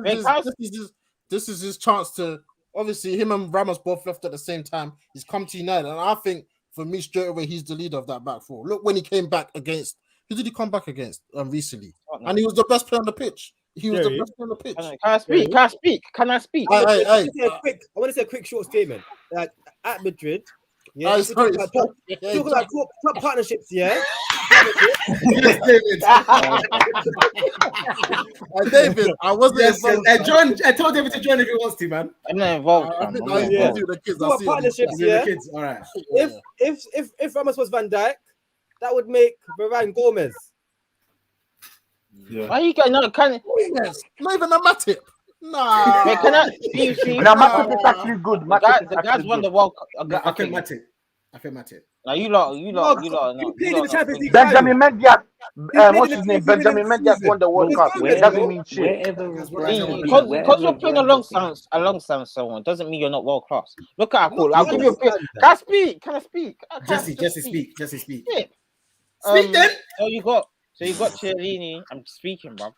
this is his chance to. Obviously, him and Ramos both left at the same time. He's come to United, and I think for me straight away, he's the leader of that back four. Look when he came back against. Who did he come back against recently? And he was the best player on the pitch. He was the best player on the pitch. Can I speak? Can I speak? Can I speak? Hey, I want to say a quick short statement. Like at Madrid, yeah, sorry. talking about top partnerships, yeah. Yes, David. David, I wasn't involved. I told David to join if he wants to, man. I'm not involved, I fam. think I'm I not involved involved. you with the kids. Talk I about see it. partnerships, You're yeah. the kids, all right. If Ramos was Van Dijk, that would make Varane Gomez. Yeah. Why you got no? Can Yes, not even a Matip. Nah. wait, can I? You see, Now, Matip is actually good. the guys won the World Cup. I think Matip. Now you lot. He played in the Champions League. Benjamin Mendy, played what's in his the name? Champions Benjamin League Mendy won the World He's Cup. done It this, doesn't bro. mean shit. Because you're playing alongside someone doesn't mean you're not world class. Look at Cool. I'll give you a quick. Can I speak? Can I speak? Jesse, speak. Jesse, speak. Yeah. Speak then. So you got Chiellini. I'm speaking, bro.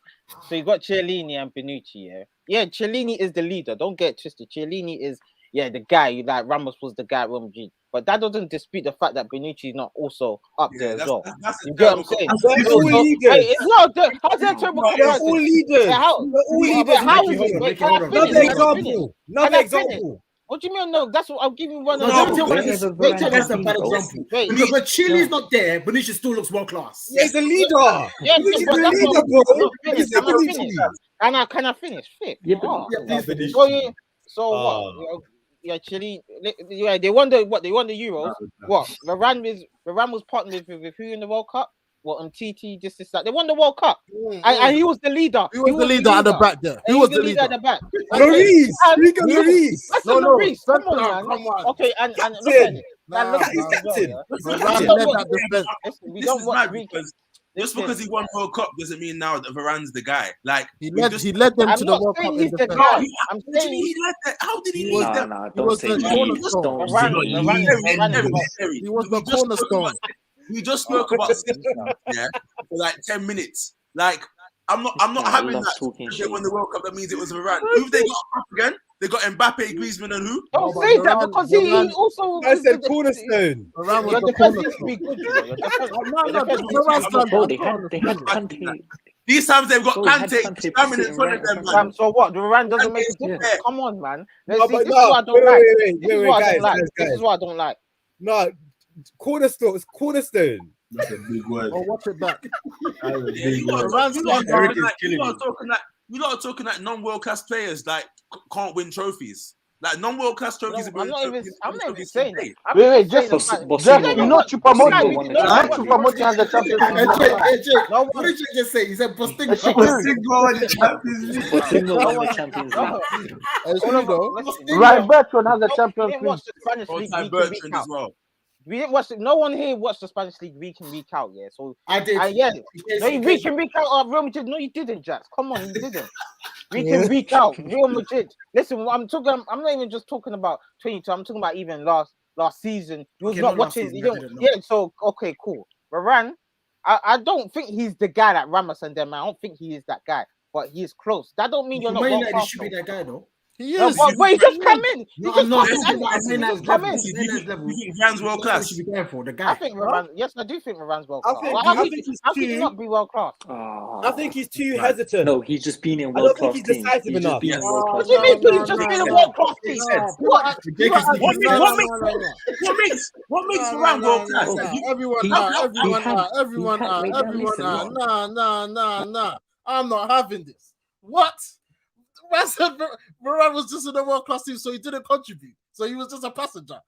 So you got Chiellini and Bonucci. Yeah. Chiellini is the leader. Don't get twisted. Chiellini is the guy. Like Ramos was the guy at Real Madrid. But that doesn't dispute the fact that Bonucci is not also up there as well. You get what I'm saying? They're all leaders. It's not. How's that terrible? They're all leaders. How? They're all leaders. How is it? Wait, can I Another finish? Can I finish? example. Can I Another finish? example. What do you mean? No, that's what I'll give you one. No, example. don't tell me Wherever this. Varane That's a has bad been, example. Wait, Because when Chile's not there, Benicia still looks world class. Yeah, he's a leader. yeah, He's but a that's leader, not- bro. I'm not finished. He's a I'm not leader. finished. Can I finish? Flip. Yeah, but Oh. Yeah, please finish. So what? Yeah, Chile. Yeah, they won the Euros. What? Varane was partnered with who in the World Cup? what on TT just this that they won the World Cup Mm, and he was the leader. He was the leader at the back there. He was the leader at the back. Lloris, we got Listen, Lloris. Listen, No, Lloris, come on, man. come on. Okay, and look at Captain. it. Nah, And look at nah. this as well, yeah. Varane We don't led watch- that defense. Listen, we This don't is watch mad week. because just Listen, because he won World Cup doesn't mean now that Varane's the guy. Like He we led just- them I'm to the not World Cup saying in he's the defense. guy. I'm What do you saying mean he led that? How did he He lead was- them? Nah, he was don't say the he. cornerstone. Don't Varane- say Varane- he. Harry, He was we the just spoke cornerstone. about- We just spoke about yeah for like 10 minutes. Like I'm not Yeah, I having love that. talking They shit. won the World Cup. That means it was Varane. Who they got up again? They got Mbappe, Griezmann, and who? don't No, say but that Varane- because he Varane- also. I said cornerstone. Varane was Your the defense needs to cornerstone. be good, you know. Your defense. No, your no, defense this needs to be Varane's good. done Bro, that. they had Kante. These times they've got Bro, had Kante Kante standing in sitting front right of them, in man. front So what? Varane doesn't make a Yeah. difference. Come on, man. No, Let's see, but this is no, what I don't like. This is what I guys, don't like. guys, This is guys. what I don't like. No, cornerstone. It's cornerstone. That's a big word. Oh, watch it back. That's a Yeah, big you lot word. Varane's are Eric talking like you lot are talking like non-world class players like can't win trophies. Like non-world class trophies. I'm not even saying that. Hey, I'm Wait, just just saying But Jeff, Boston you won know one. Choupo-Moting. Boston No, won the no, Not Champions Choupo-Moting has the Champions League. No What did you just say? He said Boston. It's Boston Shaqiri. won the Champions League. Boston No won the one- Champions no. League. It's All true of though. us- Ryan Bertrand has the No, we Champions didn't League. watch the Spanish league Ty week in, week Bertrand out. as well. We didn't watch it. No one here watched the Spanish league week in, week out. Yeah, so I did. yeah. Yes, No, you week in, week out. Real Madrid. No, you didn't, Jax. Come on, you didn't. Week in, week out. Real Madrid. Listen, I'm not even just talking about 22. I'm talking about even last season. You was Okay, not not last watching. season, You I don't, didn't know. yeah. So okay, cool. Varane, I don't think he's the guy that Ramos and them. I don't think he is that guy, but he is close. That don't mean you're not Man world United class. should be that guy though. He No, is. but he just come in. He No, just I'm not. come in. I'm He saying just that's come level. in. I'm saying that's level. You think Varane's world That's what we class? should be going for. The I guy. think Varane. Yes, I do think Varane's world I class. think- How I can think he's you too- not be world class? I think he's too hesitant. No, he's just been in I don't world think class he's teams. decisive He's just enough. been in Yes. world class What do you mean? No, He's just no, been a no. world class team. What? What makes Varane world class? Like, you- Everyone, he nah, had- everyone, he had- nah, everyone, he had- nah, wait, now everyone, listen, nah. I'm not having this. What? Man said Varane was just in the world class team, so he didn't contribute. So he was just a passenger.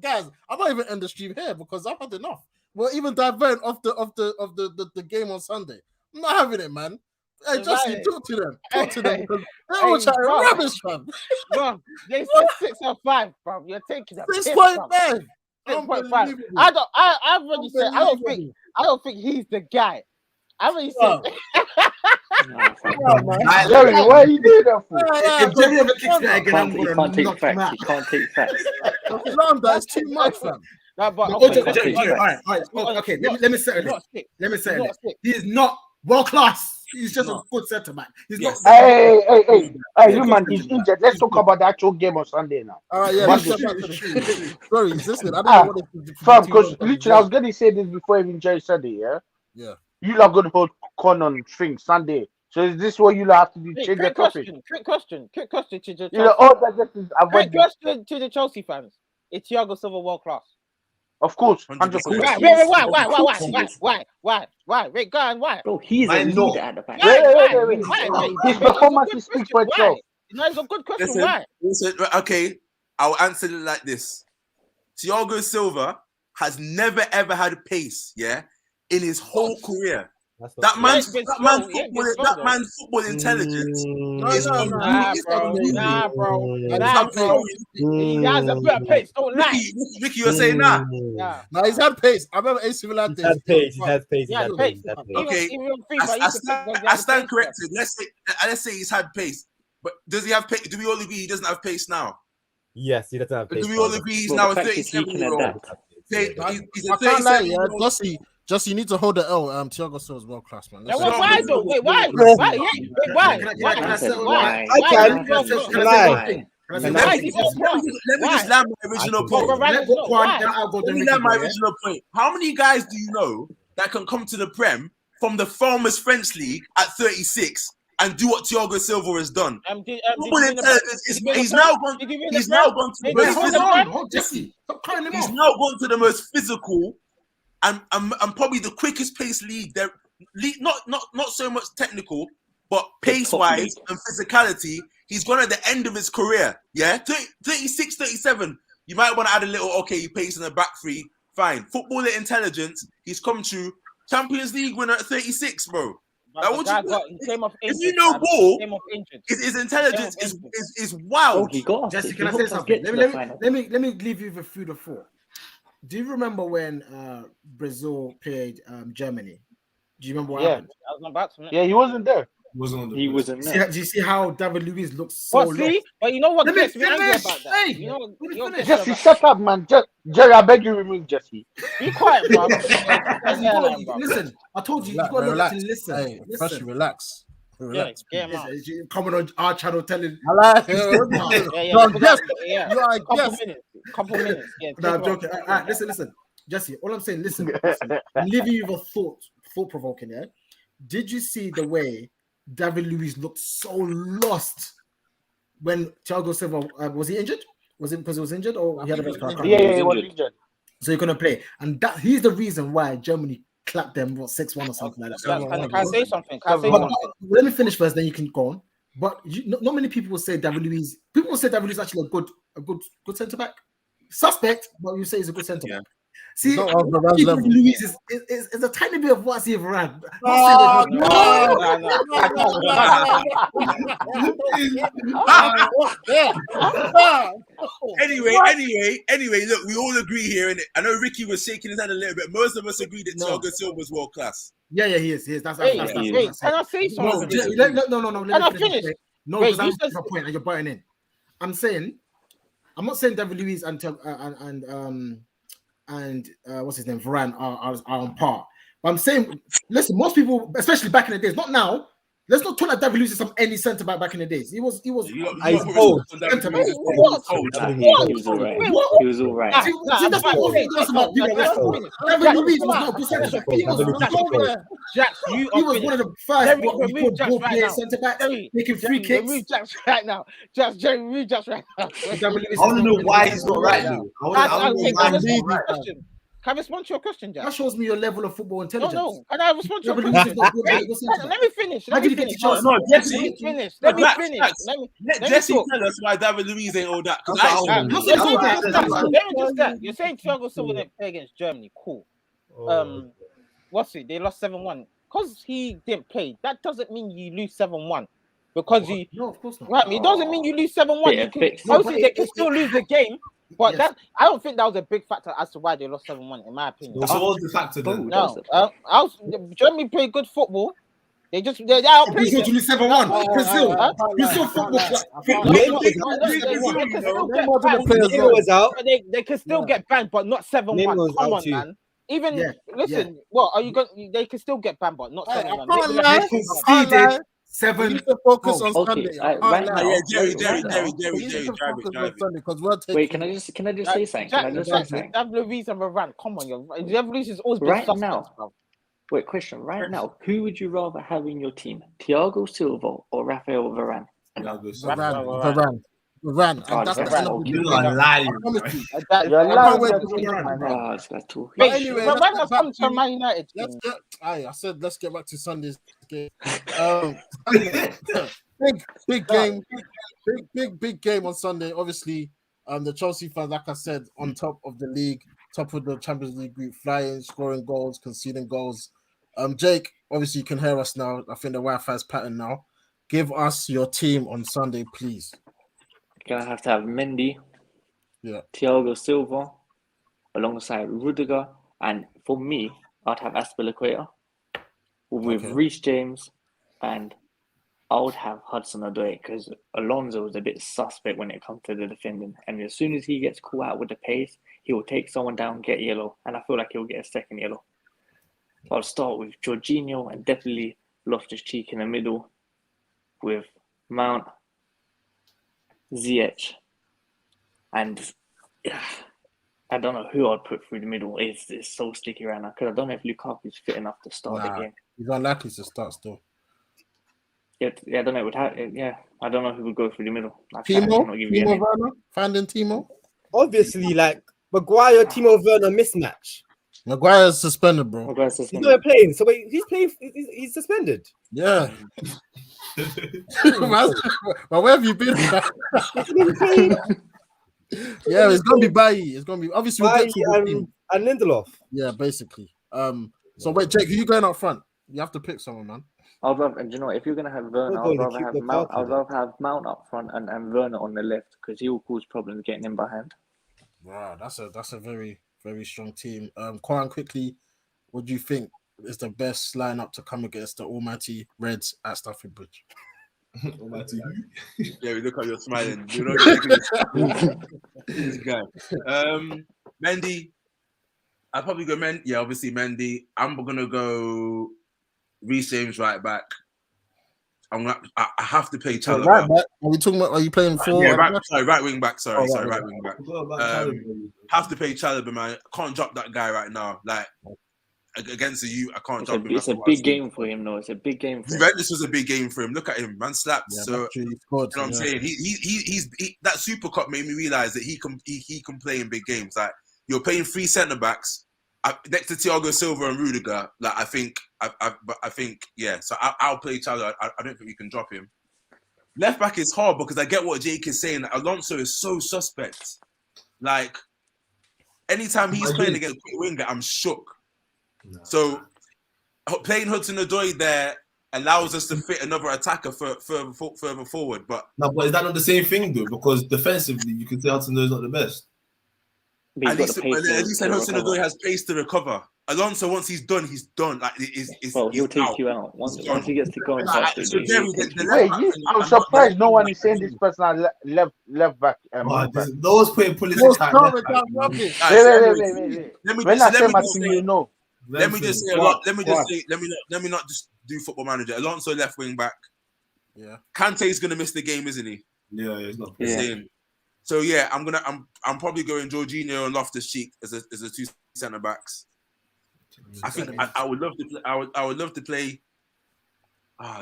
Guys, I'm not even in the stream here because I've had enough. We're even diverting off the game on Sunday. I'm not having it, man. Hey, Justin, Right. talk to them. Talk to them Hey, because they're all hey, chatting bro. rubbish, fam. Bro, they said 6 or 5, bro. You're taking a piss, 6.5. 6.5. Unbelievable. I've already said I don't think he's the guy. I already said Nah, fam. Jerry, why are you doing that for? If Jerry ever kicks me again, I'm He gonna can't take knock him facts. out. He can't take facts. That's too much, fam. no, but Okay, okay, can't Jerry, take all facts. right. Okay, He's let me settle not it. sick. Let me He's settle not it. sick. He is not world class. He's just a No. good centre back. He's Yes. not. Hey, you man, he's injured. Let's talk about the actual game on Sunday now. All right, yeah, What let's the- get back to the stream. Sorry, listen, I don't Ah, know what it is. Fam, because literally, I was going to say this before even Jerry said it, yeah? Yeah. You lot going to hold con on things Sunday. So is this what you lot have to do? Hey, Change the quick topic? question to the You know, Chelsea. all that just is Quick avoid. question to the Chelsea fans. Is Thiago Silva world class? Of course, 100%. 100%. Why? Wait, go on, why? Bro, he's a Why not? leader at the back. Wait. His performance speaks for itself. No, it's a good question. Listen, Why? listen, okay, I'll answer it like this. Thiago Silva has never ever had pace, yeah, in his whole career. That's That not man's Yeah, it's that man's slow, yeah, football, it's slow, that though. man's football intelligence is no, unbelievable. Nah, It's bro. unbelievable. Nah, bro. Nah, Nah, he's bro. had He has a better pace. Don't lie. Ricky, you're saying that? Nah. Now he's had pace. I remember AC Milan days. He's had pace. He's had pace. He's Yeah, had pace. pace. He's had pace. Okay. Even FIFA, I stand corrected. Let's say he's had pace, but does he have pace? Do we all agree he doesn't have pace now? Yes, he doesn't have pace. Do we all agree he's Bro, now the a fact is he 37-year-old? can adapt. He's a I can't lie, 37-year-old. Just you need to hold the L. Thiago Silva's world class, man. Now, Let's- why though? Wait, why? Why? Yeah, wait, why? Can I Why? say one Why? thing? I can. Why? Can I say Lie. one thing? Can I say Can one Why? thing? He's world class. Let me just land my original Why? point. Why? Let go on, Why? then I'll go Let to me Ricky, land my yeah? original point. How many guys do you know that can come to the Prem from the Farmers French League at 36 and do what Thiago Silva has done? Football intelligence is he's now gone. He's now gone to the Did most you win the physical. Prem? Oh, Jesse, stop cutting him He's off. now gone to the most physical and probably the quickest pace league there. Not so much technical, but pace wise and physicality. He's gone at the end of his career. Yeah, 36, 37. You might want to add a little. Okay, he pace in the back three. Fine. Footballer intelligence. He's come to Champions League winner at 36, bro. But Like, the what guy you- got, he came off if injured. you know man. ball, He came off injured. his intelligence Yeah, is Oh, wild. he got us. Jesse, He can I say helped us something? get to Let the final. me leave you with food for thought. Do you remember when Brazil played Germany? Do you remember what Yeah. happened? I was about to. Yeah, he wasn't there. Wasn't on the He pitch. wasn't Do there. you see how David Luiz looks so But lost? see, but you know what Let me gets me angry finish. about that? Hey, You know what? let me You know what finish. gets me Jesse, shut up, man. Jerry, I beg you, remove Jesse. Be quiet, bro. Listen, I told you, Relax, you got to relax. listen. Hey, first relax. Yeah, Relax. get him out. Listen, coming on our channel telling. I like it. Yeah, No, because yes, yeah. you are Couple yes. minutes. Couple minutes. Yeah, No, I'm take it off. joking. All right, listen. Jesse, all I'm saying, listen. I'm leaving you with a thought provoking. Yeah. Did you see the way David Luiz looked so lost when Thiago Silva was he injured? Was it because he was injured or he had a red card? Yeah, he was injured. So you're gonna play, and that he's the reason why Germany clapped them 6-1 or something like that. Can I say something? Can I say But something? let me finish first, then you can go on. But not many people will say David Luiz. People will say David Luiz is actually a good centre back. Suspect, but you say he's a good centre back. See, Not on Varane's David level. Luiz is a tiny bit of what's he Varane. Oh, Anyway, look, we all agree here, and I know Ricky was shaking his head a little bit. Most of us agree that Thiago Silva's world class. Yeah, he is. That's Hey, that's can what I say No, something? no. Can I Let me finish? No, Wait, because you I'm said- my point, and you're butting in. I'm not saying David Luiz and what's his name, Varane are on par. But I'm saying, listen, most people, especially back in the days, not now. Let's not talk like David Luiz is any centre back in the days. He was. You got He's put old. respect on David Centre back. Luiz's What? cold. Nah, he was all right. What? He was all right. See, that's what all of us about people. David Luiz was not a good centre back. He was Jax, you he are was finished. one of the first Jerry, what we remove call Jax ball right playing now. centre backs, Jerry, making free Jerry, kicks. remove Jax right now. Remove Jax right now. David Luiz I is want to not know really why good he's centre not back. right though. I want to know why Can I he's respond not to your right. question? Can I respond to your question, That Jax? shows me your level of football intelligence. No. Can I respond to your David question? Luiz is not good. Wait, Good centre back. let me finish. How Let did me he get to finish. Chelsea? No, Jesse. Let me finish. Let me finish. Let me Jesse talk. tell us why David Luiz ain't all that. Because That's I what I am. want. You're That's saying what just I'm that. saying. Let me just that. You're saying Thiago Silva didn't play against Germany. Cool. What's it? They lost 7-1. Because he didn't play, that doesn't mean you lose 7-1. Because you No, of course not. right, it doesn't mean you lose 7-1. Bit You of can, fix. obviously they can still lose the game, but Yes. that I don't think that was a big factor as to why they lost 7-1, in my opinion. So what was the factor then? No, Germany played good football. They outplayed Brazil to them. lose 7-1. Brazil football club. Neymar was out. They can still get banned, but not 7-1. Neymar was Come out on, too. man. Even Yeah, listen, what are you going? They can still get banned, but not 7-1. They conceded 7. We need to focus on Okay, Sunday. right now. Yeah, Jerry, right now. We need to drive focus it. on Sunday because we're taking. Wait, can I just say something? Can I just say something? David Luiz and Varane, come on, David Luiz has always been Right suspect, now. bro. Wait, question. Right now, who would you rather have in your team, Thiago Silva or Rafael Varane? Varane. And that's the Varane. end of the You game. are lying. I promise you. You're I lying. can't wait You're to doing see it, Varane. man. Oh, it's got two. But Wait, anyway, Varane let's has get come back to to Man United. I said let's get back to Sunday's game. Big game, big game on Sunday. Obviously, the Chelsea fans, like I said, on top of the league, top of the Champions League group, flying, scoring goals, conceding goals. Jake, obviously you can hear us now. I think the Wi-Fi's pattern now. Give us your team on Sunday, please. Gonna have to have Mendy, Yeah. Thiago Silva, alongside Rudiger, and for me, I'd have Aspilicueta with Okay. Reece James, and I would have Hudson-Odoi because Alonso was a bit suspect when it comes to the defending, and as soon as he gets caught out with the pace, he will take someone down, get yellow, and I feel like he'll get a second yellow. I'll start with Jorginho and definitely Loftus-Cheek in the middle with Mount, Ziyech, and I don't know who I'd put through the middle. It's so sticky right now because I don't know if Lukaku's fit enough to start the game. He's unlikely to start still. Yeah, I don't know. I don't know who would go through the middle. Timo Werner? Finding Timo? Obviously, like Maguire, Timo Werner mismatch. Maguire's suspended, bro. He's not playing. So wait, he's playing. He's suspended. Yeah. But where have you been? Yeah, it's gonna be Bailly. It's gonna be obviously we'll get to the team. And Lindelof. Yeah, basically. So wait, Jake, who you going up front? You have to pick someone, man. I'd rather, and you know, if you're gonna have Werner, We're I'd going to rather keep have the Mount. card I'd rather have Mount up front and Werner on the left because he will cause problems getting in behind. Wow, that's a very, very strong team. Quan, quickly, what do you think is the best lineup to come against the almighty Reds at Stamford Bridge? Almighty who? Yeah, we look how you're smiling. You know this guy. Mendy. I'll probably go Mendy. Yeah, obviously Mendy. I'm gonna go Reece James right back. I have to play Chalobah. Right back? Are we talking about? Are you playing four? Yeah, right wing back. Sorry, Oh, right, right wing back. Forgot about Chalobah. Have to play Chalobah, man. Can't drop that guy right now. Like against the U, I can't drop him. It's a big game for him, though. It's a big game for him. Juventus was a big game for him. Look at him, man. Slapped. Yeah, so that's true. He scored, you know what I'm saying? He's that Super Cup made me realize that he can play in big games. Like you're playing 3 centre backs next to Thiago Silva and Rudiger. Like I think yeah. So I'll play Chalobah. I don't think we can drop him. Left back is hard because I get what Jake is saying. Alonso is so suspect. Like anytime he's playing against a winger, I'm shook. No. So playing Hudson-Odoi there allows us to fit another attacker further forward. But is that not the same thing though? Because defensively, you can say Hudson-Odoi is not the best. At least Hudson-Odoi has pace to recover. Alonso, once he's done, he's done. Like he'll take you out once he gets to go and touch I'm surprised no one is saying this person at left back. No one's putting Pulisic at left back. Wait. When I say my team, you know. Let me just say a lot. Let me not just do Football Manager. Alonso left wing back. Yeah. Kante's gonna miss the game, isn't he? Yeah, he's not. Yeah. So yeah, I'm probably going Jorginho and Loftus-Cheek as the 2 centre backs. I think I would love to play. I would love to play.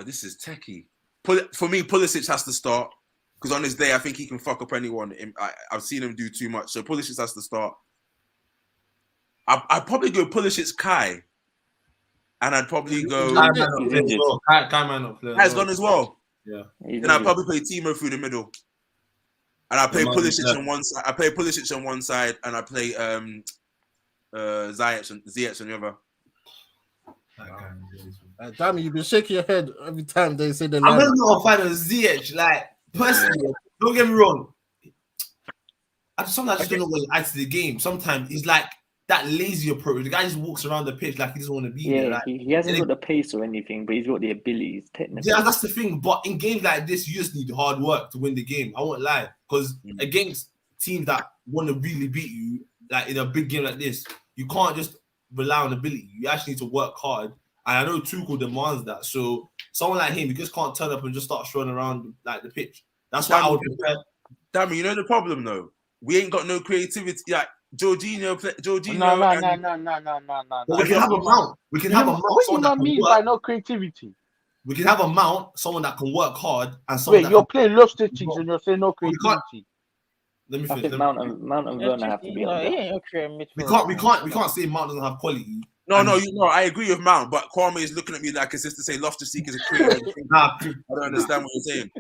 This is techie. For me, Pulisic has to start because on his day, I think he can fuck up anyone. I've seen him do too much, so Pulisic has to start. I'd probably go Pulisic Kai, and I'd probably go. Kai might not play. Kai's gone as well. Yeah. Then I'd probably play Timo through the middle, and I play Pulisic on one side. I play Pulisic on one side, and I play Ziyech on the other. Damn, you've been shaking your head every time they say the I'm not a fan of Ziyech. Like personally, don't get me wrong. Sometimes I just don't know what he adds to the game. Sometimes he's like that lazy approach. The guy just walks around the pitch like he doesn't want to be there. Like, he hasn't got the pace or anything, but he's got the abilities. Technically. Yeah, that's the thing. But in games like this, you just need hard work to win the game. I won't lie, because against teams that want to really beat you, like in a big game like this, you can't just rely on ability. You actually need to work hard. And I know Tuchel demands that. So someone like him, you just can't turn up and just start throwing around like the pitch. That's why I would prefer. Damn, you know the problem though? We ain't got no creativity. Like Jorginho. No. We can have a mount. We can have a mount. What do you mean by no creativity? We can have a mount, someone that can work hard, and someone. Wait, you're playing Loftus-Cheek and you're saying no creativity. Let me I think Mount and Werner have to be on that. We can't say Mount doesn't have quality. No, I agree with Mount, but Kwame is looking at me like it's just to say Loftus-Cheek is a creative. I don't understand what you're saying.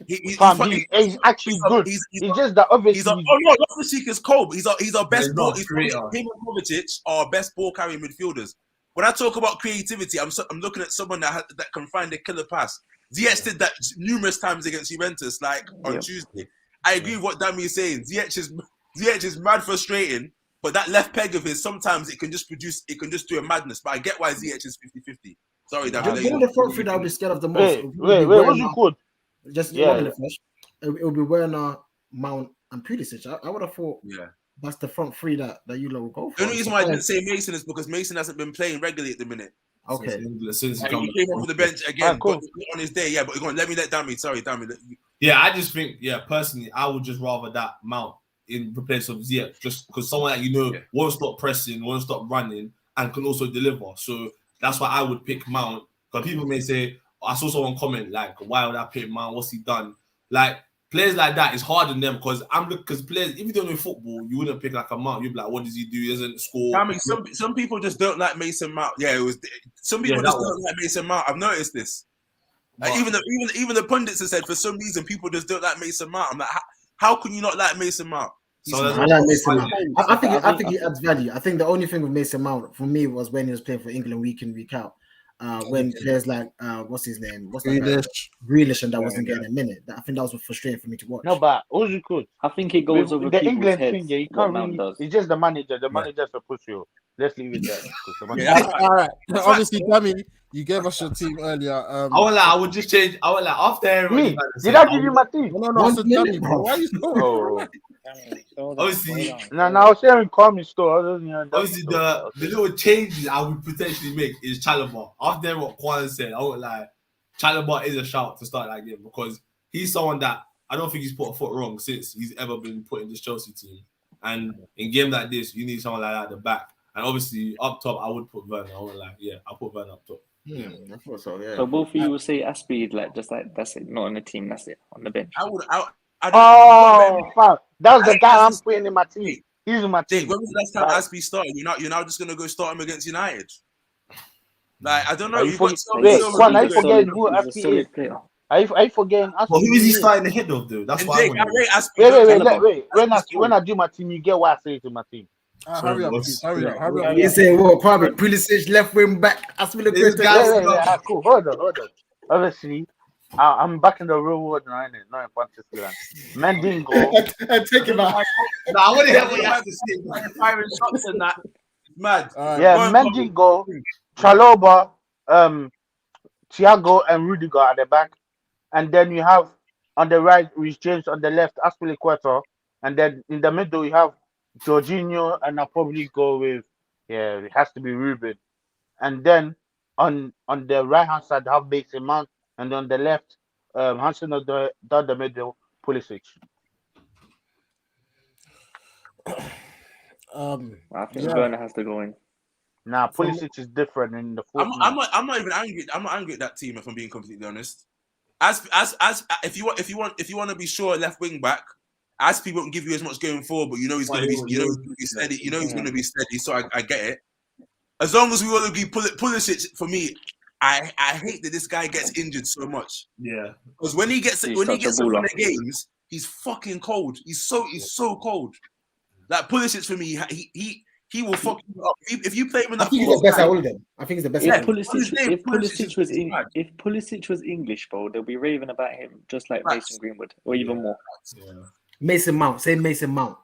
He's actually good. He's just that obviously. Loftus-Cheek is cold. He's our best ball. Him and Kovacic are our best ball carrying midfielders. When I talk about creativity, I'm looking at someone that can find a killer pass. Ziyech did that numerous times against Juventus, like on Tuesday. I agree with what Dami is saying. Ziyech is mad frustrating, but that left peg of his, sometimes it can just do a madness. But I get why Ziyech is 50-50. Sorry, Dami. You know the front three that I'll be scared of the most? Wait, what's you called? Just one minute first. It will be Werner, Mount, and Pulisic. I would have thought that's the front three that you lot will go for. The only reason why I didn't say Mason is because Mason hasn't been playing regularly at the minute. Okay. Since he came off the bench again on his day. Yeah, but let me let Dami. Sorry, Dami. Yeah, I just think, personally, I would just rather that Mount in place of Ziyech, just because someone that won't stop pressing, won't stop running, and can also deliver. So that's why I would pick Mount. Because people may say, I saw someone comment like, "Why would I pick Mount? What's he done?" Like players like that, it's hard on them because players. If you don't know football, you wouldn't pick like a Mount. You'd be like, "What does he do? He doesn't score." I mean, some people just don't like Mason Mount. Yeah, it was. Some people just don't like Mason Mount. I've noticed this. Like, even the pundits have said for some reason people just don't like Mason Mount. I'm like, how can you not like Mason Mount? So I there's like Mason Mount. I I think he adds value. I think the only thing with Mason Mount for me was when he was playing for England week in, week out. When players like what's his name? What's that guy? Grealish. Grealish and that wasn't getting a minute. I think that was frustrating for me to watch. No, but Ozil could. I think it goes over The people's England heads. thing, yeah, you what can't Mount really. does. It's just the manager. The manager's a push you. Let's leave it there. 'Cause the manager- Yeah, that's fine. All right. That's Obviously, Dami, you gave us your team earlier. I won't lie, I would just change. I won't lie, after everyone Me? you guys Did said, I give you my team? no, One so minute, Dami, bro. bro. Why are you so? Oh, Obviously, no, I was sharing Kwame store. I don't know, that's obviously so- the little changes I would potentially make is Chalobah. After what Kwan said, I won't lie, Chalobah is a shout to start that game because he's someone that I don't think he's put a foot wrong since he's ever been put in this Chelsea team. And in game like this, you need someone like that at the back. And obviously up top, I would put Werner. I won't lie, yeah, I'll put Werner up top. I thought so. Yeah. So both of you will say Aspie, like just like that's it, not on the team, that's it, on the bench. I would. I Oh, fuck. That was I the think guy I'm that's- putting in my team. He's in my Jake, team. when was the last time Aspie started? You're now just gonna go start him against United. Like I don't know. Are you You've got forgetting- so wait, so Kwan, are many you good- forgetting who He's a Aspie is? solid player. Are you forgetting Aspie? Well, who is he starting the head of, though? That's And what I Jake, I want. rate Aspie. Wait. When Aspie's I do my team, you get what I say to my team. Hurry up, please. Hurry up. You say what? Kwame Pulisic left wing back. This guy- Cool. Hold on. Obviously, I'm back in the real world now, innit? Not in fantasy land. Mendingo. and take him out. Nah, I want to hear what you mad have to say. firing shots and that. It's mad. Yeah, Mendingo, Chalobah, Thiago, and Rudiger at the back. And then you have on the right, Reece James, on the left, Aspilicueta. And then in the middle, you have Jorginho, and I'll probably go with, it has to be Ruben. And then on the right hand side, I have Mason Mount, and on the left, Hansen down the middle, Pulisic. I think Werner has to go in. Now Pulisic is different in the fourth. I'm not even angry. I'm not angry at that team if I'm being completely honest. As if you want to be sure left wing back, Aspie won't give you as much going forward, but you know he's going to be steady. You know he's going to be steady. So I get it. As long as we want to be Pulisic, for me, I hate that this guy gets injured so much. Yeah, because when he gets up in such a the baller. games, he's fucking cold. He's so cold. Like Pulisic for me, he will fuck you up if you play him in I the think he's the best out of them. I think he's the best. If out of them. Pulisic was English, bro, they'll be raving about him just like Mason Greenwood, or even more. yeah. Mason Mount. Say Mason Mount.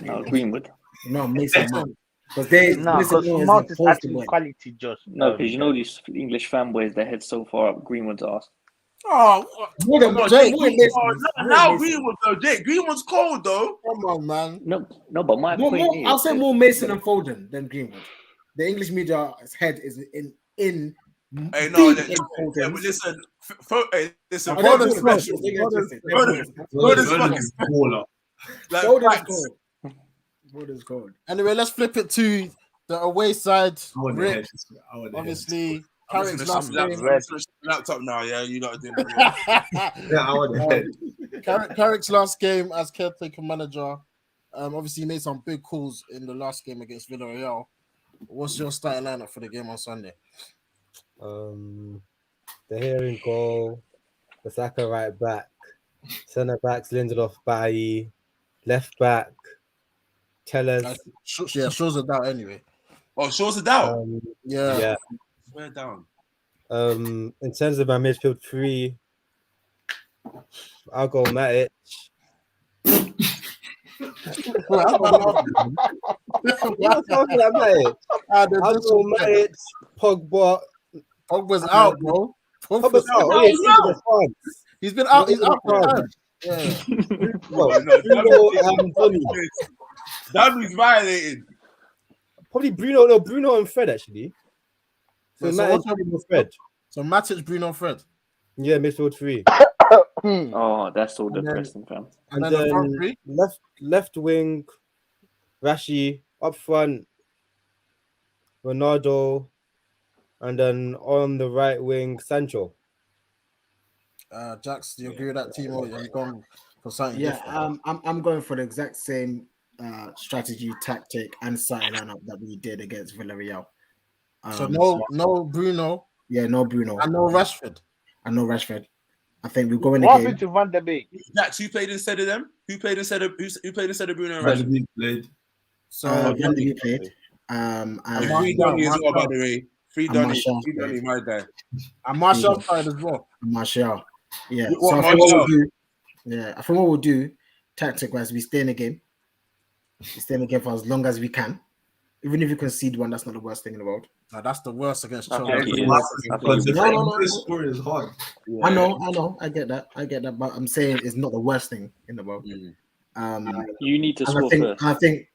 No, Greenwood. No, Mason Mount. Because because Mason Mount is supposed actually to win. quality just. No, because you know these English fanboys, their heads so far up Greenwood's ass. Oh, More than Jake, more than Mason. now Greenwood though. Jake Greenwood's cold though. Come on, man. No, but my point is, I'll say more Mason and Foden than Greenwood. The English media's head is in Hey, deep no, in but Foden. listen, listen. I don't Foden's know, special. Foden's Foden's a baller. Like, Foden's facts. cold. Foden's cold. Anyway, let's flip it to the away side. I want the Rick, head. I want the head. obviously, I'm Carrick's just last gonna game. switch the laptop now. Yeah, you got to do that. Yeah, I want the head. Carrick's last game as caretaker manager. Obviously, he made some big calls in the last game against Villarreal. What's your starting lineup for the game on Sunday? The here in goal, the Saka right back, centre backs Lindelof, Bailly, left back, Tellers. Shows a doubt anyway. Oh, shows a doubt. Yeah. Swear down. In terms of my midfield three, I'll go Matic. I'll go Matic, Pogba. Pogba's out, bro. Pogba's out. No, He's he's out. out. He's been out. He's out for time. Dammy's violated. Probably Bruno and Fred actually. So So Matic, what's your- Bruno, Fred. So Matic, Bruno, Fred. Yeah, midfield three. Oh, that's so then- depressing, fam. And And then the front then three? left wing, Rashi, up front, Ronaldo, and then on the right wing, Sancho. Jax, do you agree with that team, or have you gone for something Yeah, different? I'm going for the exact same strategy, tactic, and starting lineup that we did against Villarreal. So no Bruno yeah, no Bruno and no Rashford. and no Rashford. I think we'll go in the What game. happened to Van der Beek? Jax, who played instead of them? Who played instead of Bruno and Van Rashford? de Beek played. So Van der Beek played. And And Free Donny as well, by Martial. the way. Free And Donny, Martial Free Donny, played. my guy. And Martial started as well. Martial. Yeah. What, So I think what Martial? we'll do, I think what we'll do, tactic-wise, we stay in the game. We stay in the game for as long as we can. Even if you concede one, that's not the worst thing in the world. No, that's the worst against I Chelsea. think he is. I think Because he the is. score is hard. Yeah. I know. I get that. But I'm saying it's not the worst thing in the world. Mm. You need to And score first. I think.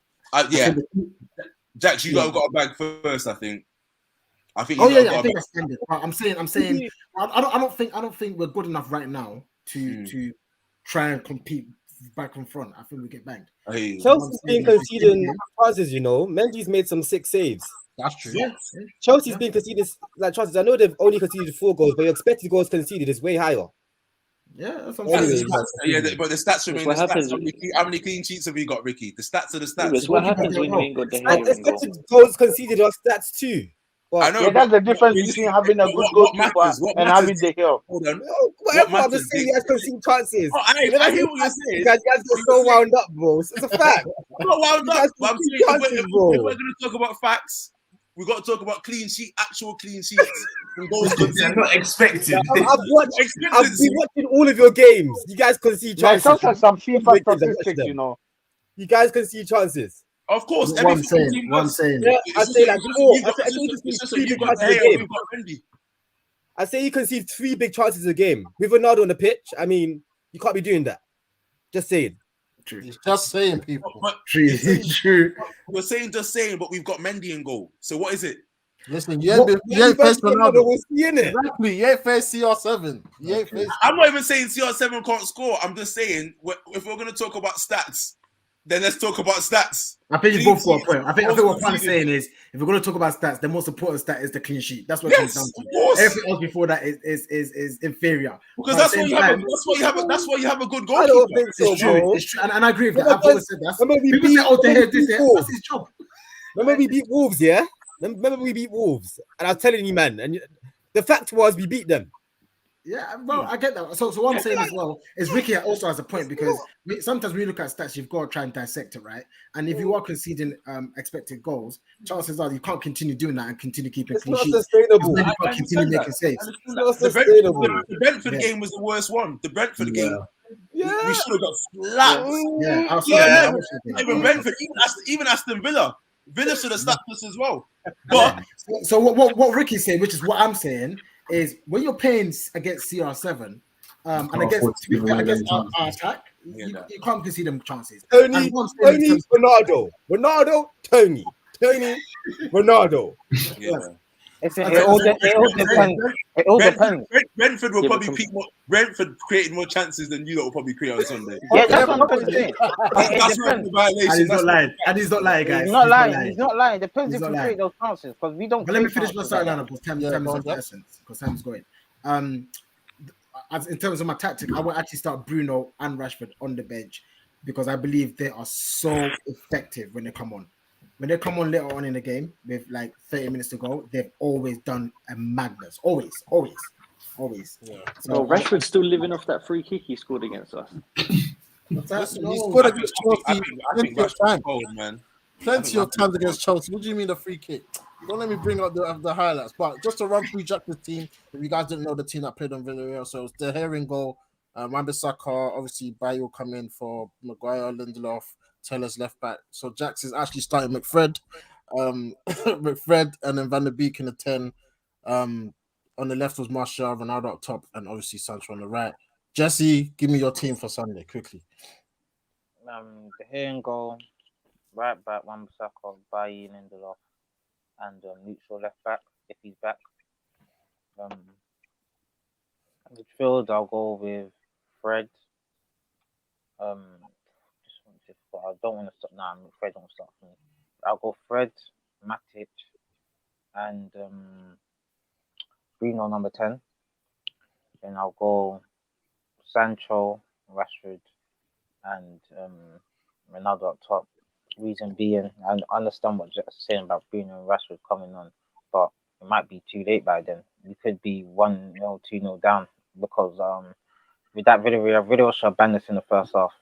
Yeah. the- Jax, you Yeah. got a bag first, I think. I think Oh you yeah, got I a think bag. that's standard. But I'm saying, I don't think we're good enough right now to try and compete back and front. I think we get banged. Hey, Chelsea's been conceding chances, you know. Mendy's made some 6 saves. That's true. Yeah. Chelsea's been conceding like chances. I know they've only conceded 4 goals, but your expected goals conceded is way higher. Yeah, that's what I'm That's saying. the stats. But the stats remain the what stats. happens. How many clean sheets have we got, Ricky? The stats are the stats. It's what happens when you ain't got the And hair in goal. expected goals conceded are stats too. I know. Yeah, that's the difference between having a good what goalkeeper matters? What and matters? having the hill. Hold on. Whatever, I'm matters, just saying Dick? you guys concede chances. Oh, I hear what you're saying. You guys get so wound up, bro. It's a fact. I'm not wound You up. guys But I'm concede saying chances, if bro. we're going to talk about facts, we got to talk about actual clean sheets and goals They're conceded. not expected. I've been Expectancy. watching all of your games. You guys concede Like chances. sometimes some FIFA Wicked, watch statistics, them. you know. You guys concede chances. Of course, What every I'm saying, team what I'm does. saying. Yeah, I It's say just- like it's just- 4. you've got- I say you it's concede just 3 you've big got chances a Hale, game. we've got Mendy. I say you concede 3 big chances a game with Ronaldo on the pitch. I mean, you can't be doing that. Just saying. He's just saying, people. But True. we're saying just saying, but we've got Mendy in goal. So what is it? Listen, you ain't faced Ronaldo. We'll see in it. Exactly, you ain't faced CR7. You ain't faced. I'm not even saying CR7 can't score. I'm just saying if we're going to talk about stats, then let's talk about stats. I think you both got a point. I think Goals what Pan is conceded. saying is, if we're going to talk about stats, the most important stat is the clean sheet. That's what it Yes, comes down of to. course. Everything else before that is inferior. Because But that's at why the you same have. time, That's why you have a good I goalkeeper. don't think so, it's true. bro. It's true, and I agree with that. Remember I've always said that. remember we People beat- say, "Oh, the head, this, beat that." Wolves. That's his job. Remember we beat Wolves, yeah? Remember we beat Wolves. And I was telling you, man, and the fact was we beat them. Yeah, well, I get that. So what I'm saying as well is Ricky also has a point because sometimes when you look at stats, you've got to try and dissect it, right? And if you are conceding expected goals, chances are you can't continue doing that and continue keeping It's clean not sheets. sustainable. Then you I can't continue understand making that. saves. It's not The sustainable. Brentford Yeah. game was the worst one. The Brentford Yeah. game, Yeah. we should have got slapped. Yeah, I saw Yeah. that. I watched the Not game. even Brentford, even Aston Villa. Villa should have slapped us as well. But So what Ricky's saying, which is what I'm saying, is when you're playing against CR7 and can't against afford to give away them our chances. attack, Yeah, you that. can't concede them chances. Tony, And what I'm saying in Tony, terms- Ronaldo, Tony, Ronaldo. yeah. It all depends. It all depends. Brentford will Yeah, probably but peak more. Brentford created more chances than you lot will probably create on Sunday. Yeah, that's what I'm saying. It That's not depends. a violation. And he's That's not lying. And he's not lying, guys. He's not lying. He's not lying. It depends He's if not we lying. create those chances because we don't. But let me create finish my chances side like lineup because time Yeah, is go on, of yeah. the essence. Because time is going. As in terms of my tactic, I will actually start Bruno and Rashford on the bench because I believe they are so effective when they come on. When they come on later on in the game with like 30 minutes to go, they've always done a madness. Always. Yeah. Bro, Rashford's still living off that free kick he scored against us. Listen, he's No. scored I against think Chelsea plenty of Rashford's times. cold, man. Plenty of times against Chelsea. What do you mean the free kick? Don't let me bring up the highlights. But just to run through Jack's team, if you guys didn't know the team that played on Villarreal, so it was De Gea in goal, Wan-Bissaka, obviously Bayo come in for Maguire, Lindelof, Taylor's left back. So Jax is actually starting McFred, McFred, and then Van der Beek in the 10. On the left was Martial, Ronaldo up top, and obviously Sancho on the right. Jesse, give me your team for Sunday quickly. The here and goal, right back, Wan-Bissaka, Bailly, Lindelof, and neutral left back if he's back. Midfield, I'll go with Fred. I don't want to start. Nah, Fred don't start for me. I'll go Fred, Matic, and Bruno number 10. Then I'll go Sancho, Rashford, and Ronaldo up top. Reason being, I understand what Jack's saying about Bruno and Rashford coming on, but it might be too late by then. We could be 1-0, 2-0 down because with that Villarreal should have banned us in the first half.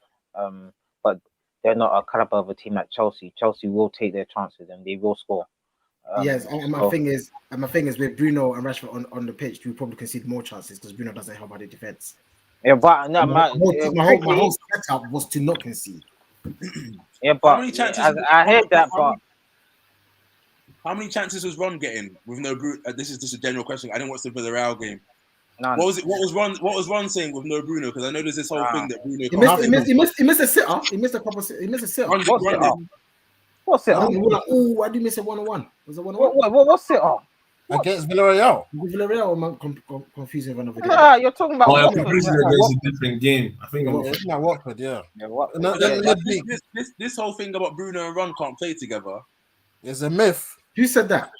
But they're not a caliber of a team like Chelsea. Chelsea will take their chances and they will score. Yes, and my thing is with Bruno and Rashford on the pitch, we probably concede more chances because Bruno doesn't help out the defense. Yeah, but no, My whole setup was to not concede. Yeah, How but many chances? I heard that, but how many chances was Ron getting with no Bruno? This is just a general question. I didn't watch the Villarreal game. none. What was it? What was Ron saying with no Bruno? Because I know there's this whole thing that Bruno. He missed a sitter. He missed a sitter. What's it? I don't know. Oh, why do you miss a 1-on-1? Was it 1-on-1? What's it? Against Villarreal. Villarreal, I'm confusing one of the Nah, you're talking about. Oh, yeah, Watford. Bridge against a different game. I think. It's not Watford, yeah. Watford. This whole thing about Bruno and Ron can't play together. It's a myth. Who said that?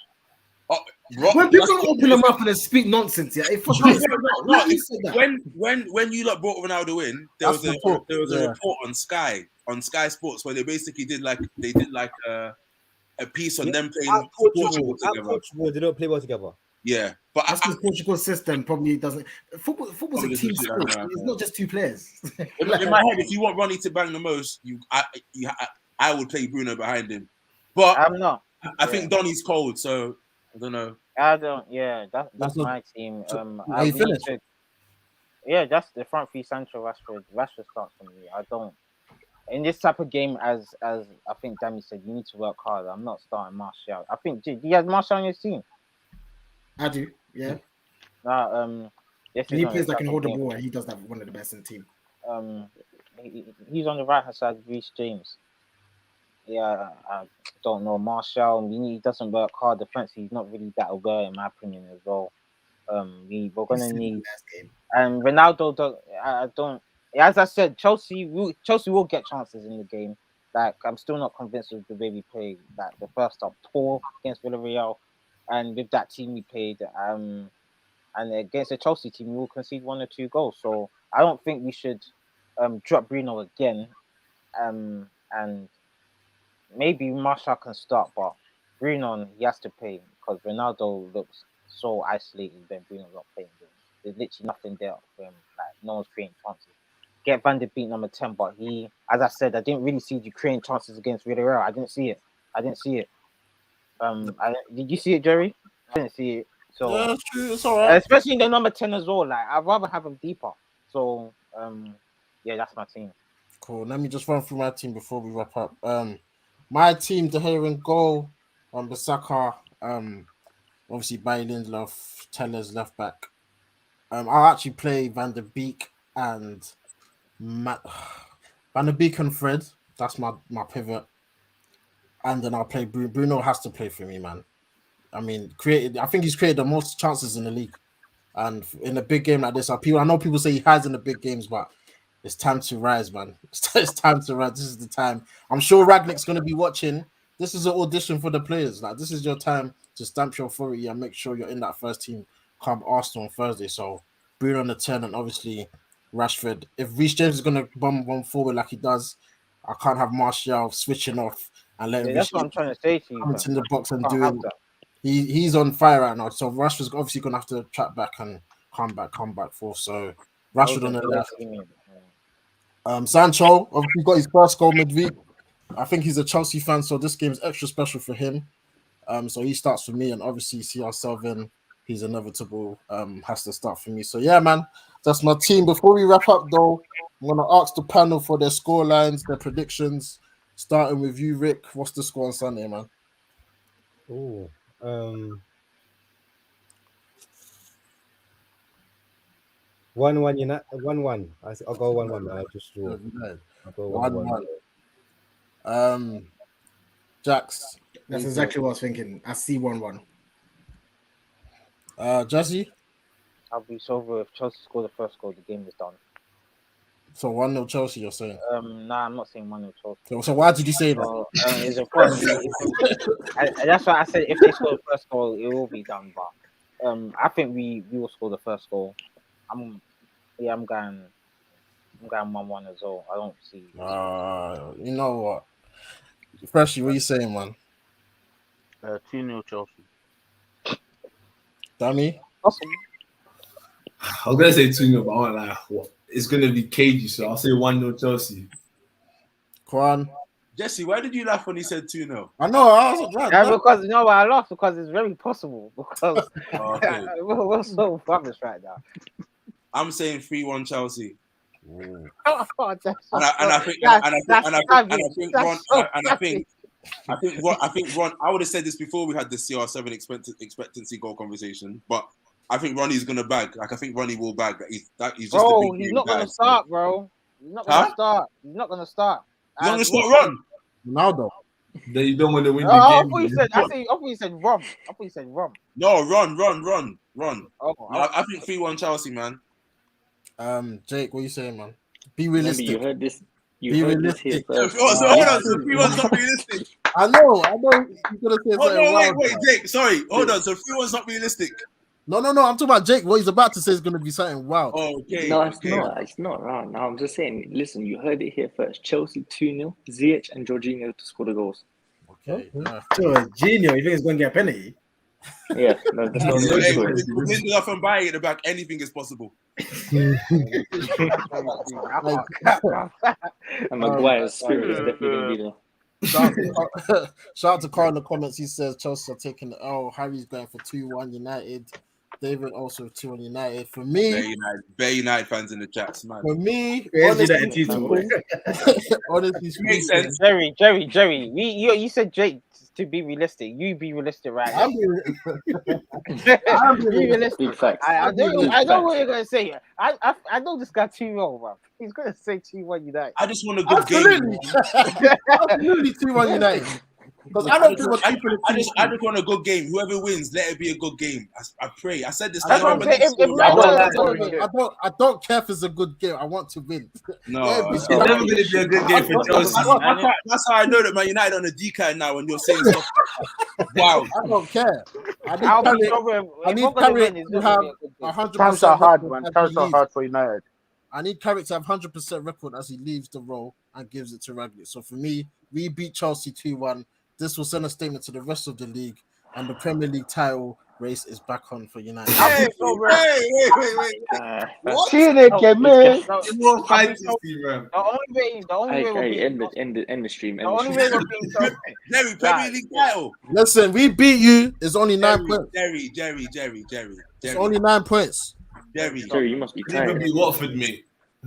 When people open their mouth and speak nonsense, yeah. When you lot brought Ronaldo in, there was a report on Sky Sports where they basically did a piece on them playing Portugal together. Portugal, they don't play well together. Yeah, but that's because Portugal's system probably doesn't. Football's a team sport. It's not just two players. In my head, if you want Ronnie to bang the most, I would play Bruno behind him. But I'm not. I think Donny's cold, so I don't know. I don't. Yeah, that's my team. Are you finished? Yeah, that's the front three: Sancho, Rashford. Rashford starts for me. I don't. In this type of game, as I think Danny said, you need to work hard. I'm not starting Martial. I think do you have Martial on your team? I do. Yeah. He plays that can hold the ball, and he does that one of the best in the team. He's on the right hand side of Reece James. Yeah, I don't know. Martial, he doesn't work hard defensively. He's not really that aware, in my opinion, as well. We're gonna need. And Ronaldo, I don't. As I said, Chelsea will get chances in the game. Like, I'm still not convinced with the way we played. Like, the first half poor against Villarreal, and with that team we played, and against the Chelsea team, we will concede 1 or 2 goals. So I don't think we should drop Bruno again. And maybe Martial can start, but Bruno, he has to play because Ronaldo looks so isolated when Bruno's not playing. There's literally nothing there for him. Like, no one's creating chances. Get Van de Beek number 10, but he, as I said, I didn't really see you creating chances against Villarreal. I didn't see it. Did you see it, Jerry? I didn't see it. So yeah, that's true. It's all right. Especially the number 10 as well. Like, I'd rather have him deeper. So yeah, that's my team. Cool. Let me just run through my team before we wrap up. My team, De Gea in goal, Bissaka, obviously Bailey Lindelof, Tellers left back. I'll actually play Van de Beek and Van de Beek and Fred. That's my pivot. And then I'll play Bruno. Bruno has to play for me, man. I mean, I think he's created the most chances in the league. And in a big game like this, I know people say he hides in the big games, but it's time to rise, man. It's time to rise. This is the time. I'm sure Rangnick's going to be watching. This is an audition for the players. Like, this is your time to stamp your authority and make sure you're in that first team come Arsenal on Thursday. So Bruno on the 10 and obviously Rashford. If Reece James is going to bomb one forward like he does, I can't have Martial switching off and letting that's what I'm trying to say to you. Come into the box and do it. He's on fire right now. So Rashford's obviously going to have to track back and come back forth. So Rashford on the left. Sancho obviously got his first goal midweek. I think he's a Chelsea fan, so this game is extra special for him. So he starts for me, and obviously CR7, he's inevitable. Has to start for me. So yeah, man, that's my team. Before we wrap up, though, I'm gonna ask the panel for their score lines, their predictions. Starting with you, Rick. What's the score on Sunday, man? 1-1 United. 1-1. I'll go 1-1. I'll just draw. I'll go 1-1. Jax. That's exactly what I was thinking. I see 1-1. Jesse. I'll be sober if Chelsea score the first goal. The game is done. So 1-0 Chelsea, you're saying? Nah, I'm not saying 1-0 Chelsea. So why did you say that? It's important. That's why I said if they score the first goal, it will be done. But I think we will score the first goal. I'm going 1-1 as well. I don't see. You know what? Freshie, what are you saying, man? 2-0 Chelsea. Dummy? I was gonna say 2-0, but I'm like, what? it's gonna be cagey. So I'll say 1-0 Chelsea. Kwan. Jesse, why did you laugh when he said 2-0? I know. I was like, Yeah, because I laugh because it's very possible because Oh, okay. we're so rubbish right now. I'm saying 3-1 Chelsea. And I think Ron. I would have said this before we had the CR7 expectancy goal conversation, but I think Ronnie's gonna bag. Like I think Ronnie will bag. He's just a big he's game not guy, gonna start, bro. He's not gonna start. He's not gonna start. As long as it's not Ron. Ronaldo. Then you don't want to win the I game. thought you said Rom. No, Ron. Oh, I think 3-1 Chelsea, man. Jake, what are you saying, man? Be Remember, realistic. you heard this. Be You heard this here realistic. first. So hold on, so 3-1's not realistic. I know. You're gonna say Oh something no, wild, wait, man. Jake. Sorry, hold on. So 3-1's not realistic. No. I'm talking about Jake. What he's about to say is gonna be something wild. Oh, okay. No, it's okay. not. It's not wrong. No, I'm just saying. Listen, you heard it here first. Chelsea 2-0. Ziyech and Jorginho to score the goals. Okay. Genius, you think it's going to get a penalty? Yeah, no, that's not So, hey, good. with Lindelof and Bailly at the back, anything is possible. And Maguire's spirit is definitely going to be there. Shout out to Carl in the comments. He says Chelsea are taking the L. Harry's going for 2-1 United. David also 2-1 United. For me, Bare United fans in the chats, man. For me, Honestly, Makes sense. Jerry, you said Jake to be realistic. You be realistic, right? I'm Be realistic. Big facts. I know Big what facts. you're gonna say. I know this guy too well, bro. He's gonna say 2-1 United. I just want a good absolutely, game. absolutely 2-1 United. Because I don't think what people I just want a good game. Whoever wins, let it be a good game. I pray. I said this. That's what I'm saying. I don't care if it's a good game. I want to win. No, It's never going to be a good game for Chelsea. That's how I know that Man United on the decline now. When you're saying stuff, wow. I don't care. I need Carrick to have 100%. Times are hard, man. Times are hard for United. I need Carrick to have 100% record as he leaves the role and gives it to Rangnick. So for me, we beat Chelsea 2-1. This will send a statement to the rest of the league, and the Premier League title race is back on for United. Wait. Chineke, man. More fantasy, bro. The only way will be End the stream. the only way will be Jerry, Premier League title. Listen, we beat you. It's only 9 points. Jerry. It's only 9 points. Jerry, You must be Never tired. be Watford, mate.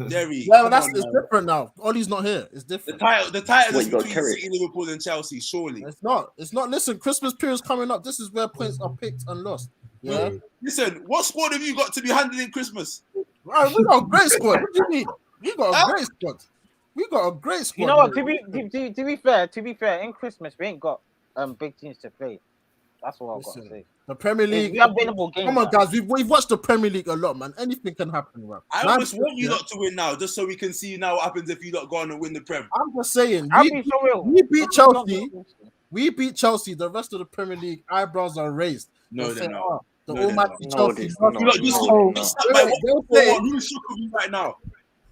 Jerry. Yeah, but it's different now. Ollie's not here. It's different. The title is What, you got between Carrick? City, Liverpool, and Chelsea. Surely. It's not. Listen, Christmas period's coming up. This is where points are picked and lost. Yeah. Listen, what squad have you got to be handling Christmas? Right, we got a great squad. What do you mean? We got a great squad. You know what? To be fair, in Christmas we ain't got big teams to play. That's what I've got to say. The Premier League. We have winnable games. Come on, guys. We've watched the Premier League a lot, man. Anything can happen, bro. I almost want you lot to win now, just so we can see now what happens if you lot go on and win the Prem. I'm just saying. We beat Chelsea. We beat Chelsea. The rest of the Premier League eyebrows are raised. No, they're not. The No, almighty they're not. Chelsea. You lot just who's shook with you right now?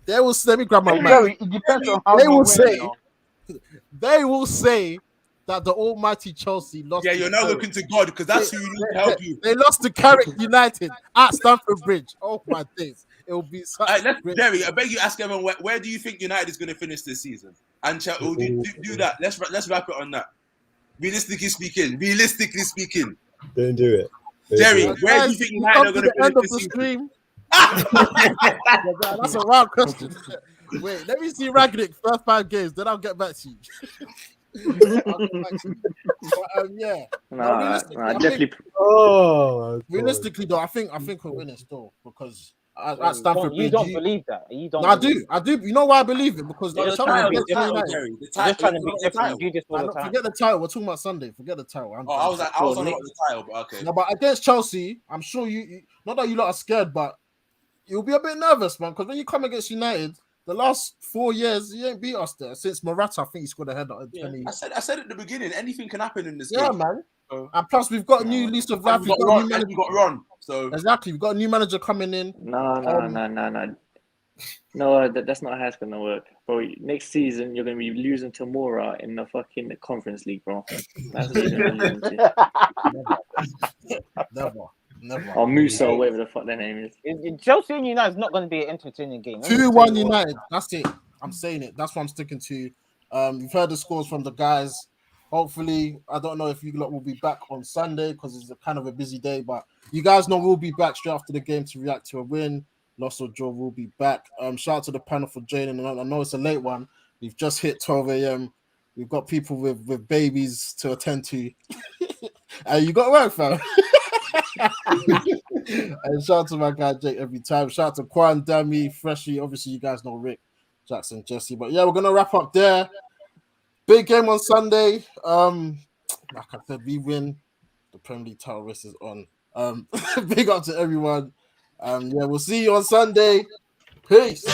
They will. Let me grab my mic. Jerry, it depends on how They you will win, say. you know. They will say that the almighty Chelsea lost. Yeah, you're now looking to God because that's who you need to help you. They lost to Carrick's United at Stamford Bridge. Oh my days! It will be such. Jerry, I beg you, ask everyone where do you think United is going to finish this season? And do that. Let's wrap it on that. Realistically speaking. Don't do it. Jerry, where do you think United are going to finish this season? That's a wild question. Wait, let me see Rangnick first 5 games, then I'll get back to you. Realistically, though, I think we're winning still because at Stamford Bridge. You don't believe that. You don't. I do. You know why I believe it? Because the just trying to be different. Do this all the time. Forget the title. We're talking about Sunday. Forget the title. I was on about the title, but okay. No, but against Chelsea, I'm sure you not that you lot are scared, but you'll be a bit nervous, man. Because when you come against United, the last 4 years, you ain't beat us there. Since Morata, I think he scored a header at 20. I said at the beginning, anything can happen in this game. Yeah, man. And plus, we've got a new lease of life. We've got Ron. So exactly, we've got a new manager coming in. No, that's not how it's gonna work, bro. Next season, you're gonna be losing to Mora in the fucking Conference League, bro. That's what you're gonna lose to. Never. Or Musa, or whatever the fuck their name is. Chelsea and United is not going to be an entertaining game. 2-1 United. That's it. I'm saying it. That's what I'm sticking to. You've heard the scores from the guys. Hopefully, I don't know if you lot will be back on Sunday because it's kind of a busy day, but you guys know we'll be back straight after the game to react to a win, loss or draw. We'll be back. Shout out to the panel for joining. I know it's a late one. We've just hit 12 a.m. We've got people with babies to attend to. You got work, fam. And shout out to my guy Jake every time. Shout out to Quan, Dami, Freshie. Obviously, you guys know Rick, Jackson, Jesse. But yeah, we're gonna wrap up there. Big game on Sunday. Like I said, we win. The Premier League title race is on. Big up to everyone. Yeah, we'll see you on Sunday. Peace.